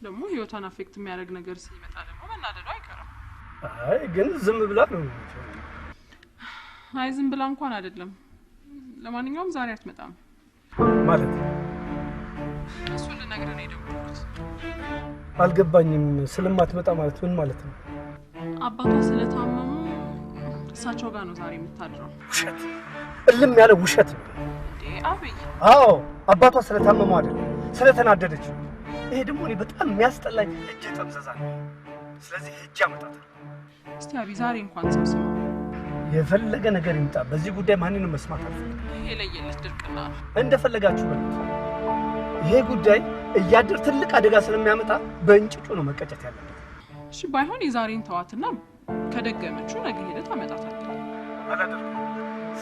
Speaker 7: ደግሞ ህይወቷን አፌክት የሚያደርግ ነገር ሲመጣ ደግሞ መናደዱ አይቀርም።
Speaker 12: አይ ግን ዝም ብላ ነው።
Speaker 7: አይ ዝም ብላ እንኳን አይደለም። ለማንኛውም ዛሬ አትመጣም
Speaker 12: ማለት
Speaker 7: እሱን ልነግርህ ነው የደወልኩት።
Speaker 12: አልገባኝም። ስለማትመጣ ማለት ምን ማለት ነው?
Speaker 7: አባቷ ስለታመሙ እሳቸው ጋር ነው ዛሬ የምታድረው።
Speaker 12: ውሸት፣ እልም ያለ ውሸት ነው።
Speaker 7: እንዴ አብይ?
Speaker 12: አዎ አባቷ ስለታመሙ አይደለም ስለተናደደች። ይሄ ደግሞ እኔ በጣም የሚያስጠላኝ እጅ ጠምዘዛ ነው። ስለዚህ እጅ አመጣታለሁ።
Speaker 7: እስቲ አብይ ዛሬ እንኳን ሰብስበው
Speaker 12: የፈለገ ነገር ይምጣ፣ በዚህ ጉዳይ ማንንም መስማት አልፈልግም።
Speaker 7: ይሄ ለየለት ድርቅና ነው።
Speaker 12: እንደፈለጋችሁ በሉት። ይሄ ጉዳይ እያደር ትልቅ አደጋ ስለሚያመጣ በእንጭጩ ነው መቀጨት ያለበት።
Speaker 7: እሺ ባይሆን የዛሬን ተዋትና ከደገመችው ነገ ሄደህ ታመጣታለህ።
Speaker 12: አላደርኩም።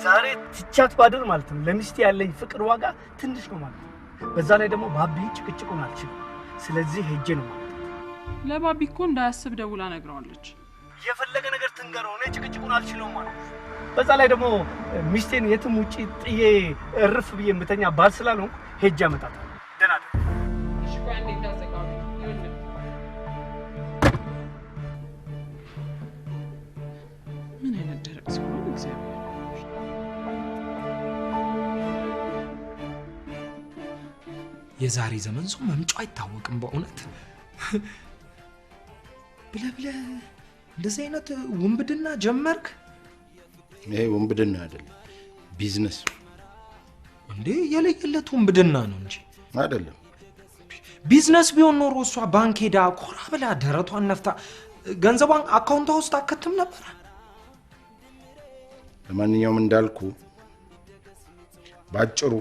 Speaker 12: ዛሬ ትቻት ባድር ማለት ነው ለሚስቴ ያለኝ ፍቅር ዋጋ ትንሽ ነው ማለት ነው። በዛ ላይ ደግሞ ባቢ ጭቅጭቁን አልችልም። ስለዚህ ሄጄ ነው ማለት ነው።
Speaker 7: ለባቢ እኮ እንዳያስብ ደውላ ነግረዋለች።
Speaker 12: የፈለገ ነገር ትንገረው፣ እኔ ጭቅጭቁን አልችለውም ማለት ነው። በዛ ላይ ደግሞ ሚስቴን የትም ውጪ ጥዬ እርፍ ብዬ የምተኛ ባል ስላልሆንኩ ሄጄ አመጣታለሁ። ደህና ደር።
Speaker 7: እሺ ቆይ አንዴ እንዳዘጋው ይኸውልህ። ምን አይነት ደረቅ ሰው ነው እግዚአብሔር።
Speaker 5: የዛሬ ዘመን ሰው መምጫው አይታወቅም በእውነት። ብለህ እንደዚህ አይነት ውንብድና ጀመርክ?
Speaker 4: ይሄ ውንብድና አይደለም ቢዝነስ።
Speaker 5: እንዴ የለየለት ውንብድና ነው እንጂ
Speaker 4: አይደለም።
Speaker 5: ቢዝነስ ቢሆን ኖሮ እሷ ባንክ ሄዳ ኮራ ብላ ደረቷን ነፍታ ገንዘቧን አካውንቷ ውስጥ አከትም ነበር።
Speaker 4: ለማንኛውም እንዳልኩ ባጭሩ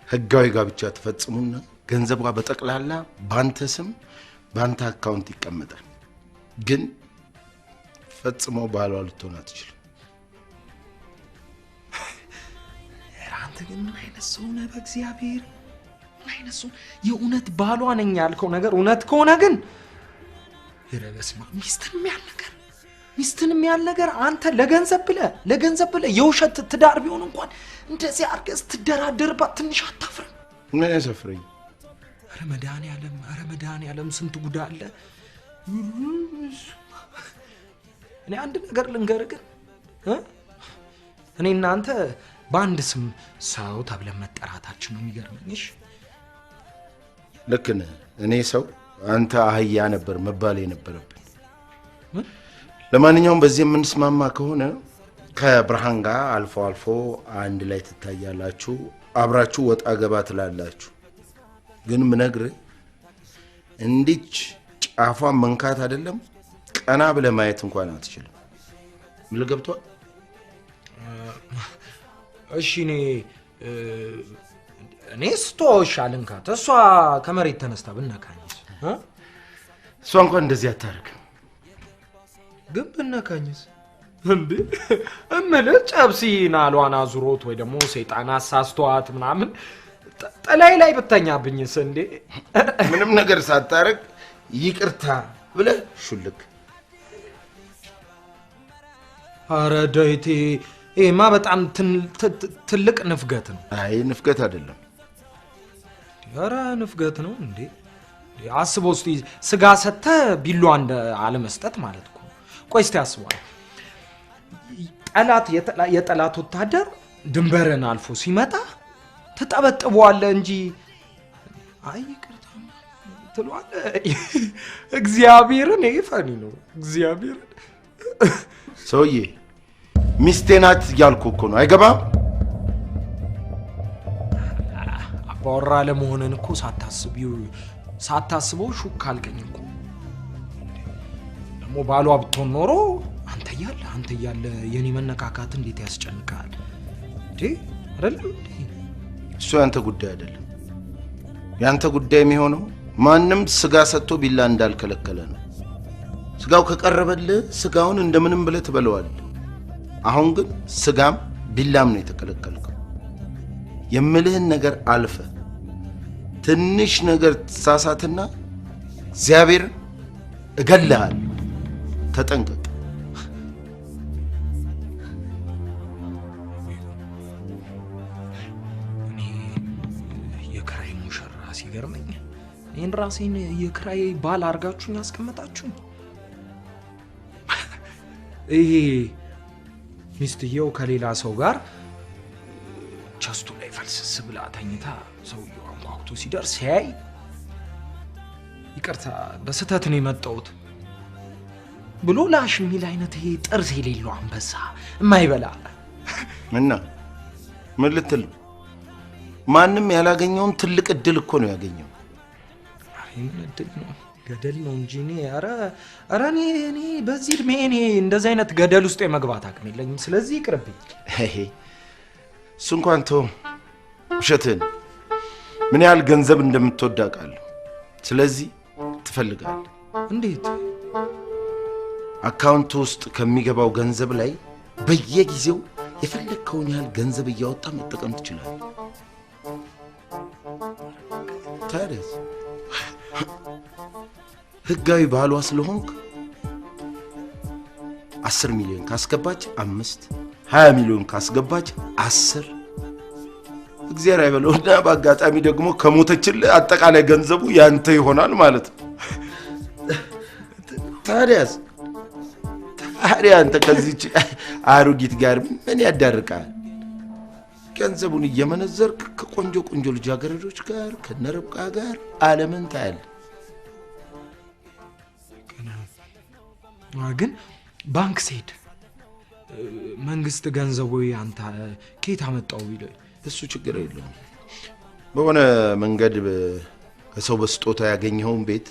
Speaker 4: ህጋዊ ጋብቻ ተፈጽሙና ገንዘቧ በጠቅላላ ባንተ ስም ባንተ አካውንት ይቀመጣል። ግን ፈጽሞ ባሏ ልትሆን አትችልም።
Speaker 5: አንተ ግን ምን አይነት ሰው ነህ በእግዚአብሔር? ምን አይነት ሰው? የእውነት ባሏ ነኝ ያልከው ነገር እውነት ከሆነ ግን ይረበስማ ሚስትን የሚያል ነገር አንተ ለገንዘብ ብለህ የውሸት ትዳር ቢሆን እንኳን እንደዚህ አርገስ ትደራደርባት ትንሽ አታፍርም?
Speaker 4: ምን ያሳፍረኝ?
Speaker 5: ኧረ መድኃኒዓለም ስንት ጉዳ አለ። እኔ አንድ ነገር ልንገርህ ግን እኔ እናንተ በአንድ ስም ሰው ተብለን መጠራታችን ነው የሚገርመኝሽ።
Speaker 4: ልክ ነህ። እኔ ሰው አንተ አህያ ነበር መባል የነበረብን። ለማንኛውም በዚህ የምንስማማ ከሆነ ከብርሃን ጋር አልፎ አንድ ላይ ትታያላችሁ፣ አብራችሁ ወጣ ገባ ትላላችሁ። ግን ምነግርህ እንዲች ጫፏን መንካት አይደለም ቀና ብለህ ማየት እንኳን አትችልም። ምን ገብቷል?
Speaker 5: እሺ እኔ ስቶሽ አልንካት፣ እሷ ከመሬት ተነስታ ብነካኝስ?
Speaker 4: እሷ እንኳን እንደዚህ አታርግም።
Speaker 5: ግን ብነካኝስ? እንዴ እምልህ ጨብሲና አሏና ዙሮት ወይ ደግሞ ሰይጣን አሳስቷት ምናምን ጠላይ ላይ ብተኛብኝስ? እንዴ
Speaker 4: ምንም ነገር ሳታረግ ይቅርታ ብለህ ሹልክ።
Speaker 5: አረ ዳይቴ ይሄማ በጣም ትልቅ ንፍገት ነው።
Speaker 4: አይ ንፍገት አይደለም።
Speaker 5: አረ ንፍገት ነው እንዴ? አስበው እስቲ ስጋ ሰተ ቢሏ እንደ አለመስጠት ማለት እኮ። ቆይ እስቲ አስበው። የጠላት ወታደር ድንበርን አልፎ ሲመጣ ተጠበጥበዋለህ እንጂ አይ ይቅርታ ትሏለህ። እግዚአብሔርን ይፈኒ ነው እግዚአብሔርን።
Speaker 4: ሰውዬ ሚስቴ ናት እያልኩ እኮ ነው። አይገባም?
Speaker 5: አባወራ ለመሆንን እኮ ሳታስበው ሹክ አልከኝ እኮ። ደግሞ ደግሞ ባሏ ብትሆን ኖሮ አንተ ያለ የኔ መነካካት እንዴት ያስጨንቃል እንዴ? አይደለም
Speaker 4: እሱ ያንተ ጉዳይ አይደለም። ያንተ ጉዳይ የሚሆነው ማንም ስጋ ሰጥቶ ቢላ እንዳልከለከለ ነው። ስጋው ከቀረበልህ ስጋውን እንደምንም ብለህ ትበለዋለህ። አሁን ግን ስጋም ቢላም ነው የተከለከልከው። የምልህን ነገር አልፈ ትንሽ ነገር ተሳሳትና እግዚአብሔር እገልሃለሁ። ተጠንቀቅ።
Speaker 5: እኔ የክራይ ሙሽራ ሲገርመኝ ይህን ራሴን የክራይ ባል አድርጋችሁኝ ያስቀመጣችሁኝ። ይሄ ሚስትየው ከሌላ ሰው ጋር ቸስቱ ላይ ፈልስስ ብላ ተኝታ ሰውየው አንኳኩቶ ሲደርስ ሲያይ ይቅርታ በስተት ነው የመጣሁት ብሎ ላሽ የሚል አይነት ይሄ ጥርስ የሌለው አንበሳ የማይበላ
Speaker 4: እና ምን ልትል ማንም ያላገኘውን ትልቅ እድል እኮ ነው ያገኘው።
Speaker 5: ምን እድል ነው? ገደል ነው እንጂ እኔ ኧረ እኔ በዚህ እድሜ እኔ እንደዚህ አይነት ገደል ውስጥ የመግባት አቅም የለኝም። ስለዚህ ይቅርብኝ።
Speaker 4: እሱ እንኳን ተው፣ ውሸትህን። ምን ያህል ገንዘብ እንደምትወድ አውቃለሁ። ስለዚህ ትፈልጋለህ።
Speaker 5: እንዴት?
Speaker 4: አካውንት ውስጥ ከሚገባው ገንዘብ ላይ በየጊዜው የፈለግከውን ያህል ገንዘብ እያወጣ መጠቀም ትችላለህ። ታዲያስ ህጋዊ ባሏ ስለሆንክ 10 ሚሊዮን ካስገባች 5፣ 20 ሚሊዮን ካስገባች 10 እግዚአብሔር አይበለውና በአጋጣሚ ደግሞ ከሞተችልህ አጠቃላይ ገንዘቡ ያንተ ይሆናል ማለት ነው። ታዲያስ አንተ ከዚህች አሮጊት ጋር ምን ያዳርቃል? ገንዘቡን እየመነዘርክ ከቆንጆ ልጃገረዶች ጋር ከነረብቃ ጋር ዓለምን ታያለህ።
Speaker 5: ግን ባንክ ሲሄድ መንግስት ገንዘቡ ያንተ ከየት አመጣው ቢለኝ
Speaker 4: እሱ ችግር የለውም። በሆነ መንገድ ከሰው በስጦታ ያገኘውን ቤት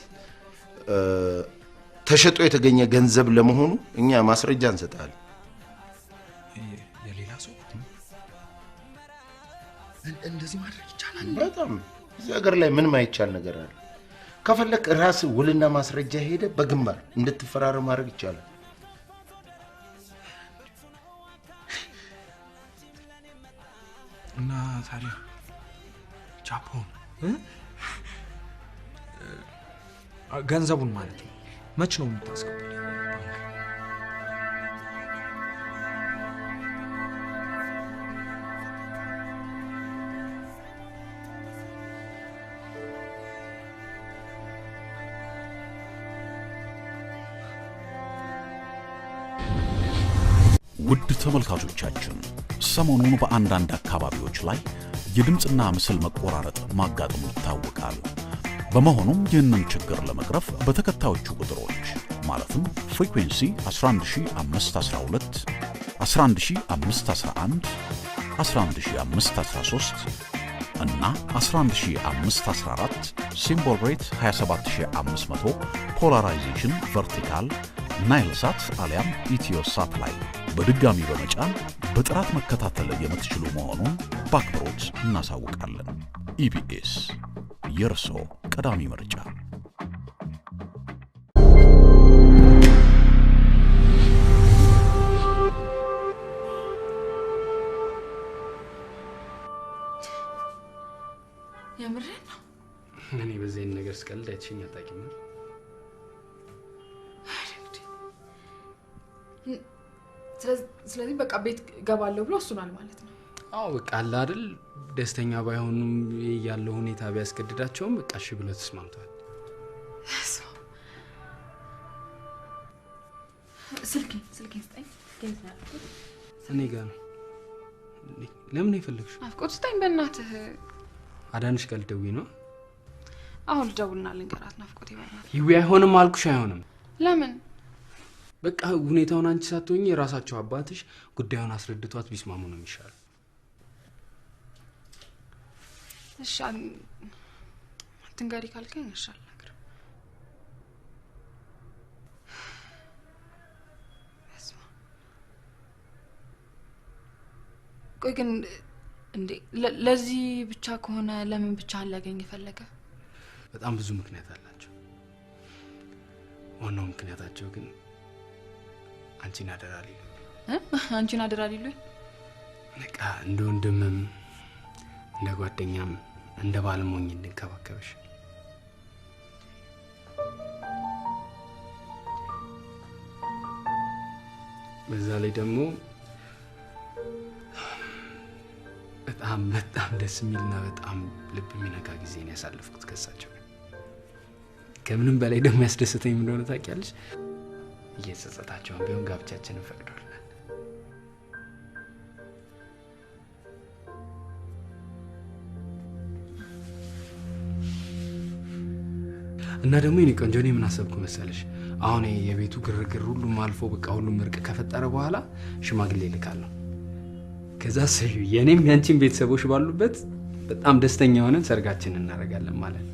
Speaker 4: ተሸጦ የተገኘ ገንዘብ ለመሆኑ እኛ ማስረጃ እንሰጣለን።
Speaker 5: የሌላ ሰው እንደዚህ ማድረግ ይቻላል?
Speaker 4: በጣም እዚህ ሀገር ላይ ምን ማይቻል ነገር አለ? ከፈለክ ራስ ውልና ማስረጃ ሄደ በግንባር እንድትፈራረም ማድረግ ይቻላል።
Speaker 5: እና ታዲያ ጃፖን ገንዘቡን ማለት ነው መች ነው የምታስገባው?
Speaker 11: ውድ ተመልካቾቻችን ሰሞኑን በአንዳንድ አካባቢዎች ላይ የድምጽና ምስል መቆራረጥ ማጋጠሙ ይታወቃል። በመሆኑም ይህንን ችግር ለመቅረፍ በተከታዮቹ ቁጥሮች ማለትም ፍሪኩዌንሲ 11512፣ 11511፣ 11513 እና 11514 ሲምቦል ሬት 27500 ፖላራይዜሽን ቨርቲካል ናይልሳት አሊያም ኢትዮሳት ላይ በድጋሚ በመጫን በጥራት መከታተል የምትችሉ መሆኑን በአክብሮት እናሳውቃለን። ኢቢኤስ የርሶ ቀዳሚ ምርጫ።
Speaker 9: የምሬን ነው።
Speaker 10: እኔ በዚህ ነገር ስቀልድ አይተሽኝ አታውቂም።
Speaker 13: ስለዚህ በቃ ቤት ገባለሁ ብሎ እሱናል ማለት ነው።
Speaker 10: አዎ በቃ አለ አይደል፣ ደስተኛ ባይሆኑም ያለው ሁኔታ ቢያስገድዳቸውም በቃ እሺ ብለው ተስማምተዋል።
Speaker 13: ስልኬ ስጠኝ።
Speaker 10: እኔ ጋር ነው። ለምን የፈለግሽው?
Speaker 13: አፍቆት ስጠኝ በእናትህ።
Speaker 10: አዳንሽ ጋር ልደውይ ነው?
Speaker 13: አሁን ልደውልና ልንገራት ናፍቆቴ በእናትህ።
Speaker 10: ይዊ አይሆንም አልኩሽ። አይሆንም።
Speaker 13: ለምን?
Speaker 10: በቃ ሁኔታውን አንቺ ሳትሆኚ የራሳቸው አባትሽ ጉዳዩን አስረድቷት ቢስማሙ ነው የሚሻለው።
Speaker 13: እሺ አትንገሪ ካልከኝ እሺ አልነግርም። ቆይ ግን እንዴ ለዚህ ብቻ ከሆነ ለምን ብቻ አላገኝ ፈለገ?
Speaker 10: በጣም ብዙ ምክንያት አላቸው። ዋናው ምክንያታቸው ግን አንቺን አደራ ሊሉኝ
Speaker 13: አንቺን አደራ ሊሉኝ
Speaker 10: በቃ እንደ ወንድምም እንደ ጓደኛም እንደ ባልም ሆኜ እንድንከባከብሽ። በዛ ላይ ደግሞ በጣም ደስ የሚልና በጣም ልብ የሚነካ ጊዜ ነው ያሳለፍኩት ከሳቸው። ከምንም በላይ ደግሞ ያስደስተኝ ምን እንደሆነ ታውቂያለሽ? እየጸጸታቸው ቢሆን ጋብቻችንን ፈቅደውልናል። እና ደግሞ የኔ ቆንጆ እኔ ምን አሰብኩ መሰለሽ? አሁን የቤቱ ግርግር ሁሉም አልፎ በቃ ሁሉም እርቅ ከፈጠረ በኋላ ሽማግሌ ልካለሁ። ከዛ ሰዩ የኔም ያንቺን ቤተሰቦች ባሉበት በጣም ደስተኛ ሆነን ሰርጋችንን እናደርጋለን ማለት ነው።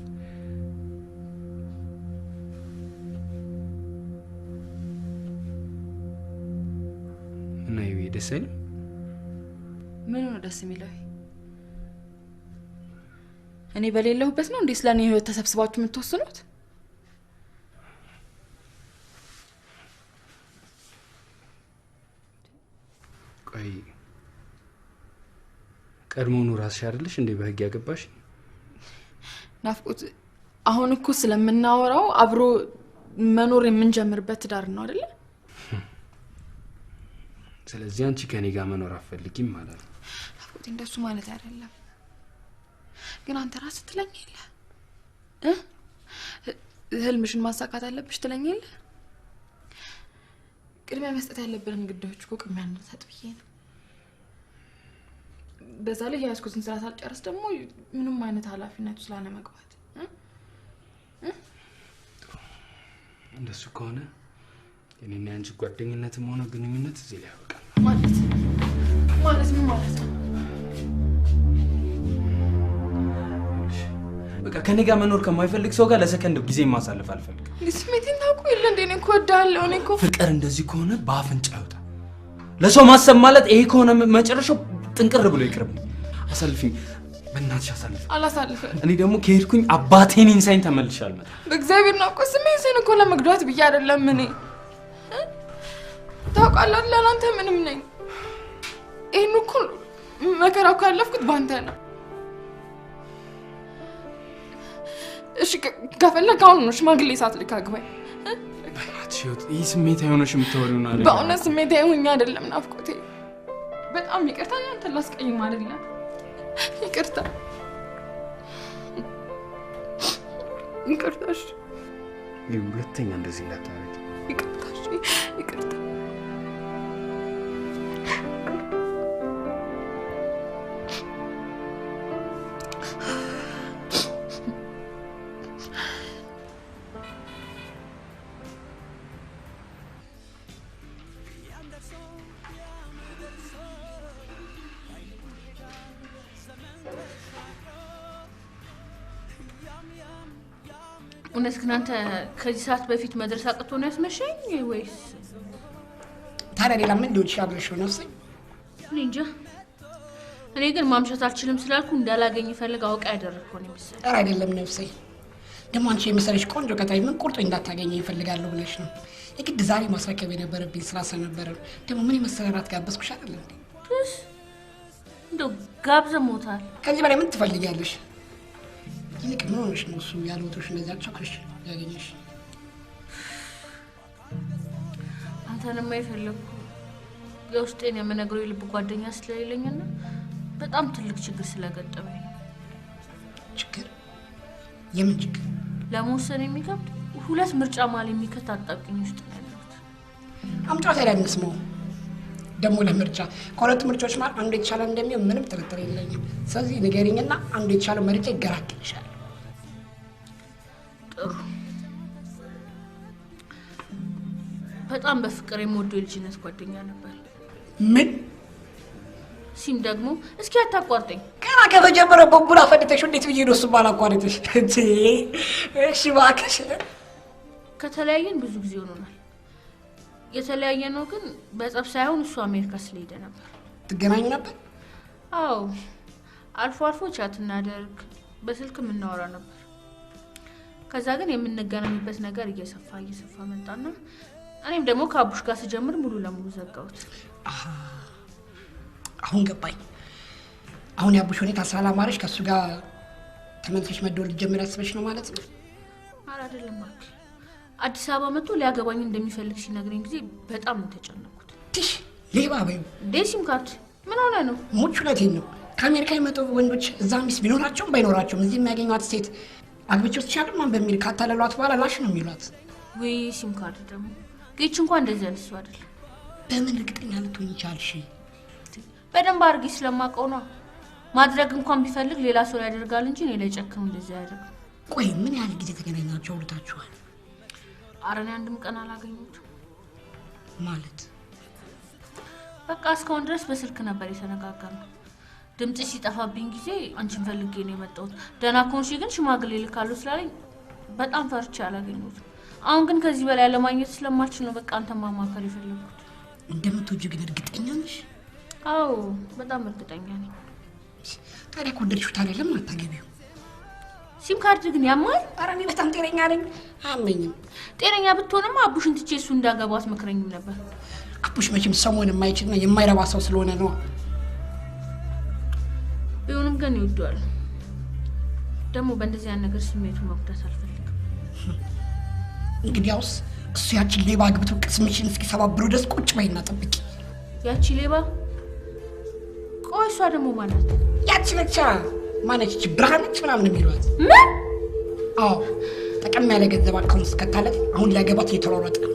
Speaker 10: እና ይሄ ደስ አይልም?
Speaker 13: ምን ነው ደስ የሚለው? እኔ በሌለሁበት ነው እንዴ ስለኔ ህይወት ተሰብስባችሁ የምትወስኑት?
Speaker 10: ቆይ ቀድሞውኑ ራስሽ አይደለሽ እንዴ በህግ ያገባሽ?
Speaker 13: ናፍቆት አሁን እኮ ስለምናወራው አብሮ መኖር የምንጀምርበት ትዳር ነው አይደለ?
Speaker 10: ስለዚህ አንቺ ከኔ ጋር መኖር አትፈልጊም ማለት ነው?
Speaker 13: ናፍቆት እንደሱ ማለት አይደለም። ግን አንተ ራስህ ትለኛለህ ህልምሽን ማሳካት አለብሽ ትለኛለህ። ቅድሚያ መስጠት ያለብንን ግዳዮች እኮ ቅድሚያ እንሰጥ ብዬ ነው። በዛ ላይ ያስኩትን ስራ ሳልጨርስ ደግሞ ምንም አይነት ኃላፊነት ስላለ መግባት
Speaker 10: እንደሱ ከሆነ የኔና አንቺ ጓደኝነትም ሆነ ግንኙነት እዚህ ላይ ያበቃል
Speaker 13: ማለት ምን ማለት ነው?
Speaker 10: በቃ ከኔ ጋር መኖር ከማይፈልግ ሰው ጋር ለሰከንድ ጊዜ ማሳለፍ አልፈልግም።
Speaker 13: ስሜቴን ታውቁ የለ እንዴ? እኔ እኮ እወዳለሁ። እኔ እኮ
Speaker 10: ፍቅር እንደዚህ ከሆነ በአፍንጫ ይወጣ። ለሰው ማሰብ ማለት ይሄ ከሆነ መጨረሻው ጥንቅር ብሎ ይቅርብ። አሳልፊኝ በእናትሽ አሳልፊ።
Speaker 13: አላሳልፍም።
Speaker 10: እኔ ደግሞ ከሄድኩኝ አባቴን ኢንሳይን ተመልሻል ማለት
Speaker 13: በእግዚአብሔር ነው እኮ ስሜቴን እኮ ለመግዳት ብዬ አይደለም። እኔ ታውቃለህ ለአንተ ምንም ነኝ። ይሄን እኮ መከራ እኮ ያለፍኩት ባንተ ነው። እሺ ከፈለክ አሁን ነው ሽማግሌ ሳትልክ አግባኝ።
Speaker 10: በእናትሽ ይሄ ስሜት አይሆነሽ የምታወሪው ነው አይደል?
Speaker 13: በእውነት ስሜት አይሆኛ አይደለም ናፍቆቴ። በጣም ይቅርታ አንተ ላስቀይም አይደለም። ይቅርታ ይቅርታሽ።
Speaker 10: ሁለተኛ እንደዚህ እንዳታረጊ።
Speaker 13: ይቅርታሽ ይቅርታ።
Speaker 9: እውነት ግን አንተ ከዚህ ሰዓት በፊት መድረስ አቅቶ ነው ያስመሸኝ ወይስ?
Speaker 12: ታዲያ ሌላ ምን ሊሆን ይችላል ብለሽ ነው ነፍሴ?
Speaker 9: እኔ እንጃ። እኔ ግን ማምሸት አልችልም ስላልኩ እንዳላገኝ ፈልግ አውቃ ያደረኩ ነው የሚሰጥ።
Speaker 12: ኧረ አይደለም ነፍሴ። ደግሞ አንቺ የመሰለሽ ቆንጆ ከታይ ምን ቁርጦኝ እንዳታገኘ ይፈልጋለሁ ብለሽ ነው። የግድ ዛሬ ማስረከብ የነበረብኝ ስራ ስለነበረ ነው። ደግሞ ምን የመሰለ ራት ጋበዝኩሽ አይደል እንዴ?
Speaker 9: እንደው ጋብዘሞታል።
Speaker 12: ከዚህ በላይ ምን ትፈልጊያለሽ? ይልቅ ምን ሆነሽ ነው እሱ ያለውቶሽ እንደዚህ አቻክሽ ያገኘሽ?
Speaker 9: አንተንም አይፈልኩ የውስጤን የምነግረው የልብ ጓደኛ ስለሌለኝና በጣም ትልቅ ችግር ስለገጠመኝ።
Speaker 12: ችግር? የምን ችግር?
Speaker 9: ለመወሰን የሚከብድ ሁለት ምርጫ ማል የሚከት አጣብቂኝ ውስጥ ነው ያለሁት።
Speaker 12: አምጫው ታዲያ እንስማው። ደግሞ ለምርጫ ከሁለት ምርጫዎች ማለት አንዱ የተሻለ እንደሚሆን ምንም ጥርጥር የለኝም። ስለዚህ ንገሪኝና አንዱ የተሻለ ምርጫ ይገራግልሻል።
Speaker 9: ጥሩ። በጣም በፍቅር የምወደው የልጅነት ጓደኛ ነበር።
Speaker 12: ምን?
Speaker 9: ሲም ደግሞ እስኪ አታቋርጠኝ።
Speaker 12: ገና ከተጀመረ በቡላ ፈድተሽ እንዴት ብዬ ነው እሱን ባላቋርጥሽ? እሺ እባክሽ።
Speaker 9: ከተለያየን ብዙ ጊዜ ሆኖናል። የተለያየ ነው ግን በጸብ ሳይሆን እሱ አሜሪካ ስለሄደ ነበር።
Speaker 12: ትገናኙ ነበር?
Speaker 14: አዎ አልፎ አልፎ ቻት እናደርግ በስልክ እናወራ ነበር ከዛ ግን የምንገናኝበት ነገር እየሰፋ መጣና እኔም ደግሞ ከአቡሽ ጋር ስጀምር ሙሉ ለሙሉ ዘጋውት
Speaker 15: አሁን ገባኝ አሁን ያቡሽ ሁኔታ ሳላማረሽ ከሱ ጋር ተመልሰሽ መደወል ጀምር ያስበሽ ነው ማለት ነው
Speaker 14: አይደለም ማለት አዲስ አበባ መጥቶ ሊያገባኝ እንደሚፈልግ ሲነግረኝ ጊዜ በጣም ተጨነኩት
Speaker 15: ትሽ ሌባ በዩ
Speaker 14: ዴሲም ካርድ ምን ሆነ ነው
Speaker 15: ሙቹለቴን ነው ከአሜሪካ የመጡ ወንዶች እዛ ሚስ ቢኖራቸውም ባይኖራቸውም እዚህ የሚያገኙት ሴት አግብቼው ሲያደም ማን በሚል ካታለሏት በኋላ ላሽ ነው የሚሏት
Speaker 14: ወይ ሲም ካርድ ደግሞ ጌች እንኳን እንደዚህ ያልሱ አይደል
Speaker 15: በምን እርግጠኛ ልትሆኝ ይቻልሽ
Speaker 14: በደንብ አርጊ ስለማቀው ነው ማድረግ እንኳን ቢፈልግ ሌላ ሰው ያደርጋል እንጂ እኔ ላይ ጨክኑ እንደዚህ ያደርግ
Speaker 15: ቆይ ምን ያህል ጊዜ ተገናኛችሁ ሁለታችኋል
Speaker 14: አረኔ አንድም ቀን አላገኙት
Speaker 15: ማለት
Speaker 14: በቃ እስካሁን ድረስ በስልክ ነበር የተነጋገርነው ድምጽ ሲጠፋብኝ ጊዜ አንቺን ፈልጌ ነው የመጣሁት ደና ኮንሺ ግን ሽማግሌ ልካሉ ስላለኝ በጣም ፈርቻ አላገኙት አሁን ግን ከዚህ በላይ ለማግኘት ስለማልችል ነው በቃ አንተ ማማከር ይፈልጉት
Speaker 15: እንደምትወጂ ግን እርግጠኛ ነሽ
Speaker 14: አዎ በጣም እርግጠኛ ነኝ
Speaker 15: ታዲያ ኮንደልሽው ታዲያ ለምን አታገቢው
Speaker 14: ሲም ካርድ ግን ያማል
Speaker 15: አራኔ በጣም ጤነኛ ነኝ አመኝም
Speaker 14: ጤነኛ ብትሆንም አቡሽን ትቼ እሱ እንዳገባው አትመክረኝም ነበር
Speaker 15: አቡሽ መቼም ሰሞኑን የማይችልና የማይረባ ሰው ስለሆነ ነው
Speaker 14: ቢሆንም ግን ይወደዋል ደግሞ በእንደዚህ አይነት ነገር ስሜቱን መጉዳት አልፈልግም
Speaker 15: እንግዲያውስ እሱ ያቺን ሌባ አግብቶ ቅስምሽን እስኪሰባብሩ ድረስ ቁጭ በይና ጠብቂ
Speaker 14: ያቺ ሌባ ቆይ እሷ ደግሞ ማለት
Speaker 15: ያቺ ብቻ ማነች ብርሃንች ምናምን የሚሏት
Speaker 14: ምን
Speaker 15: አዎ ተቀም ያለ ገንዘብ አካውንት እስከታለት አሁን ሊያገባት እየተሯሯጠ ነው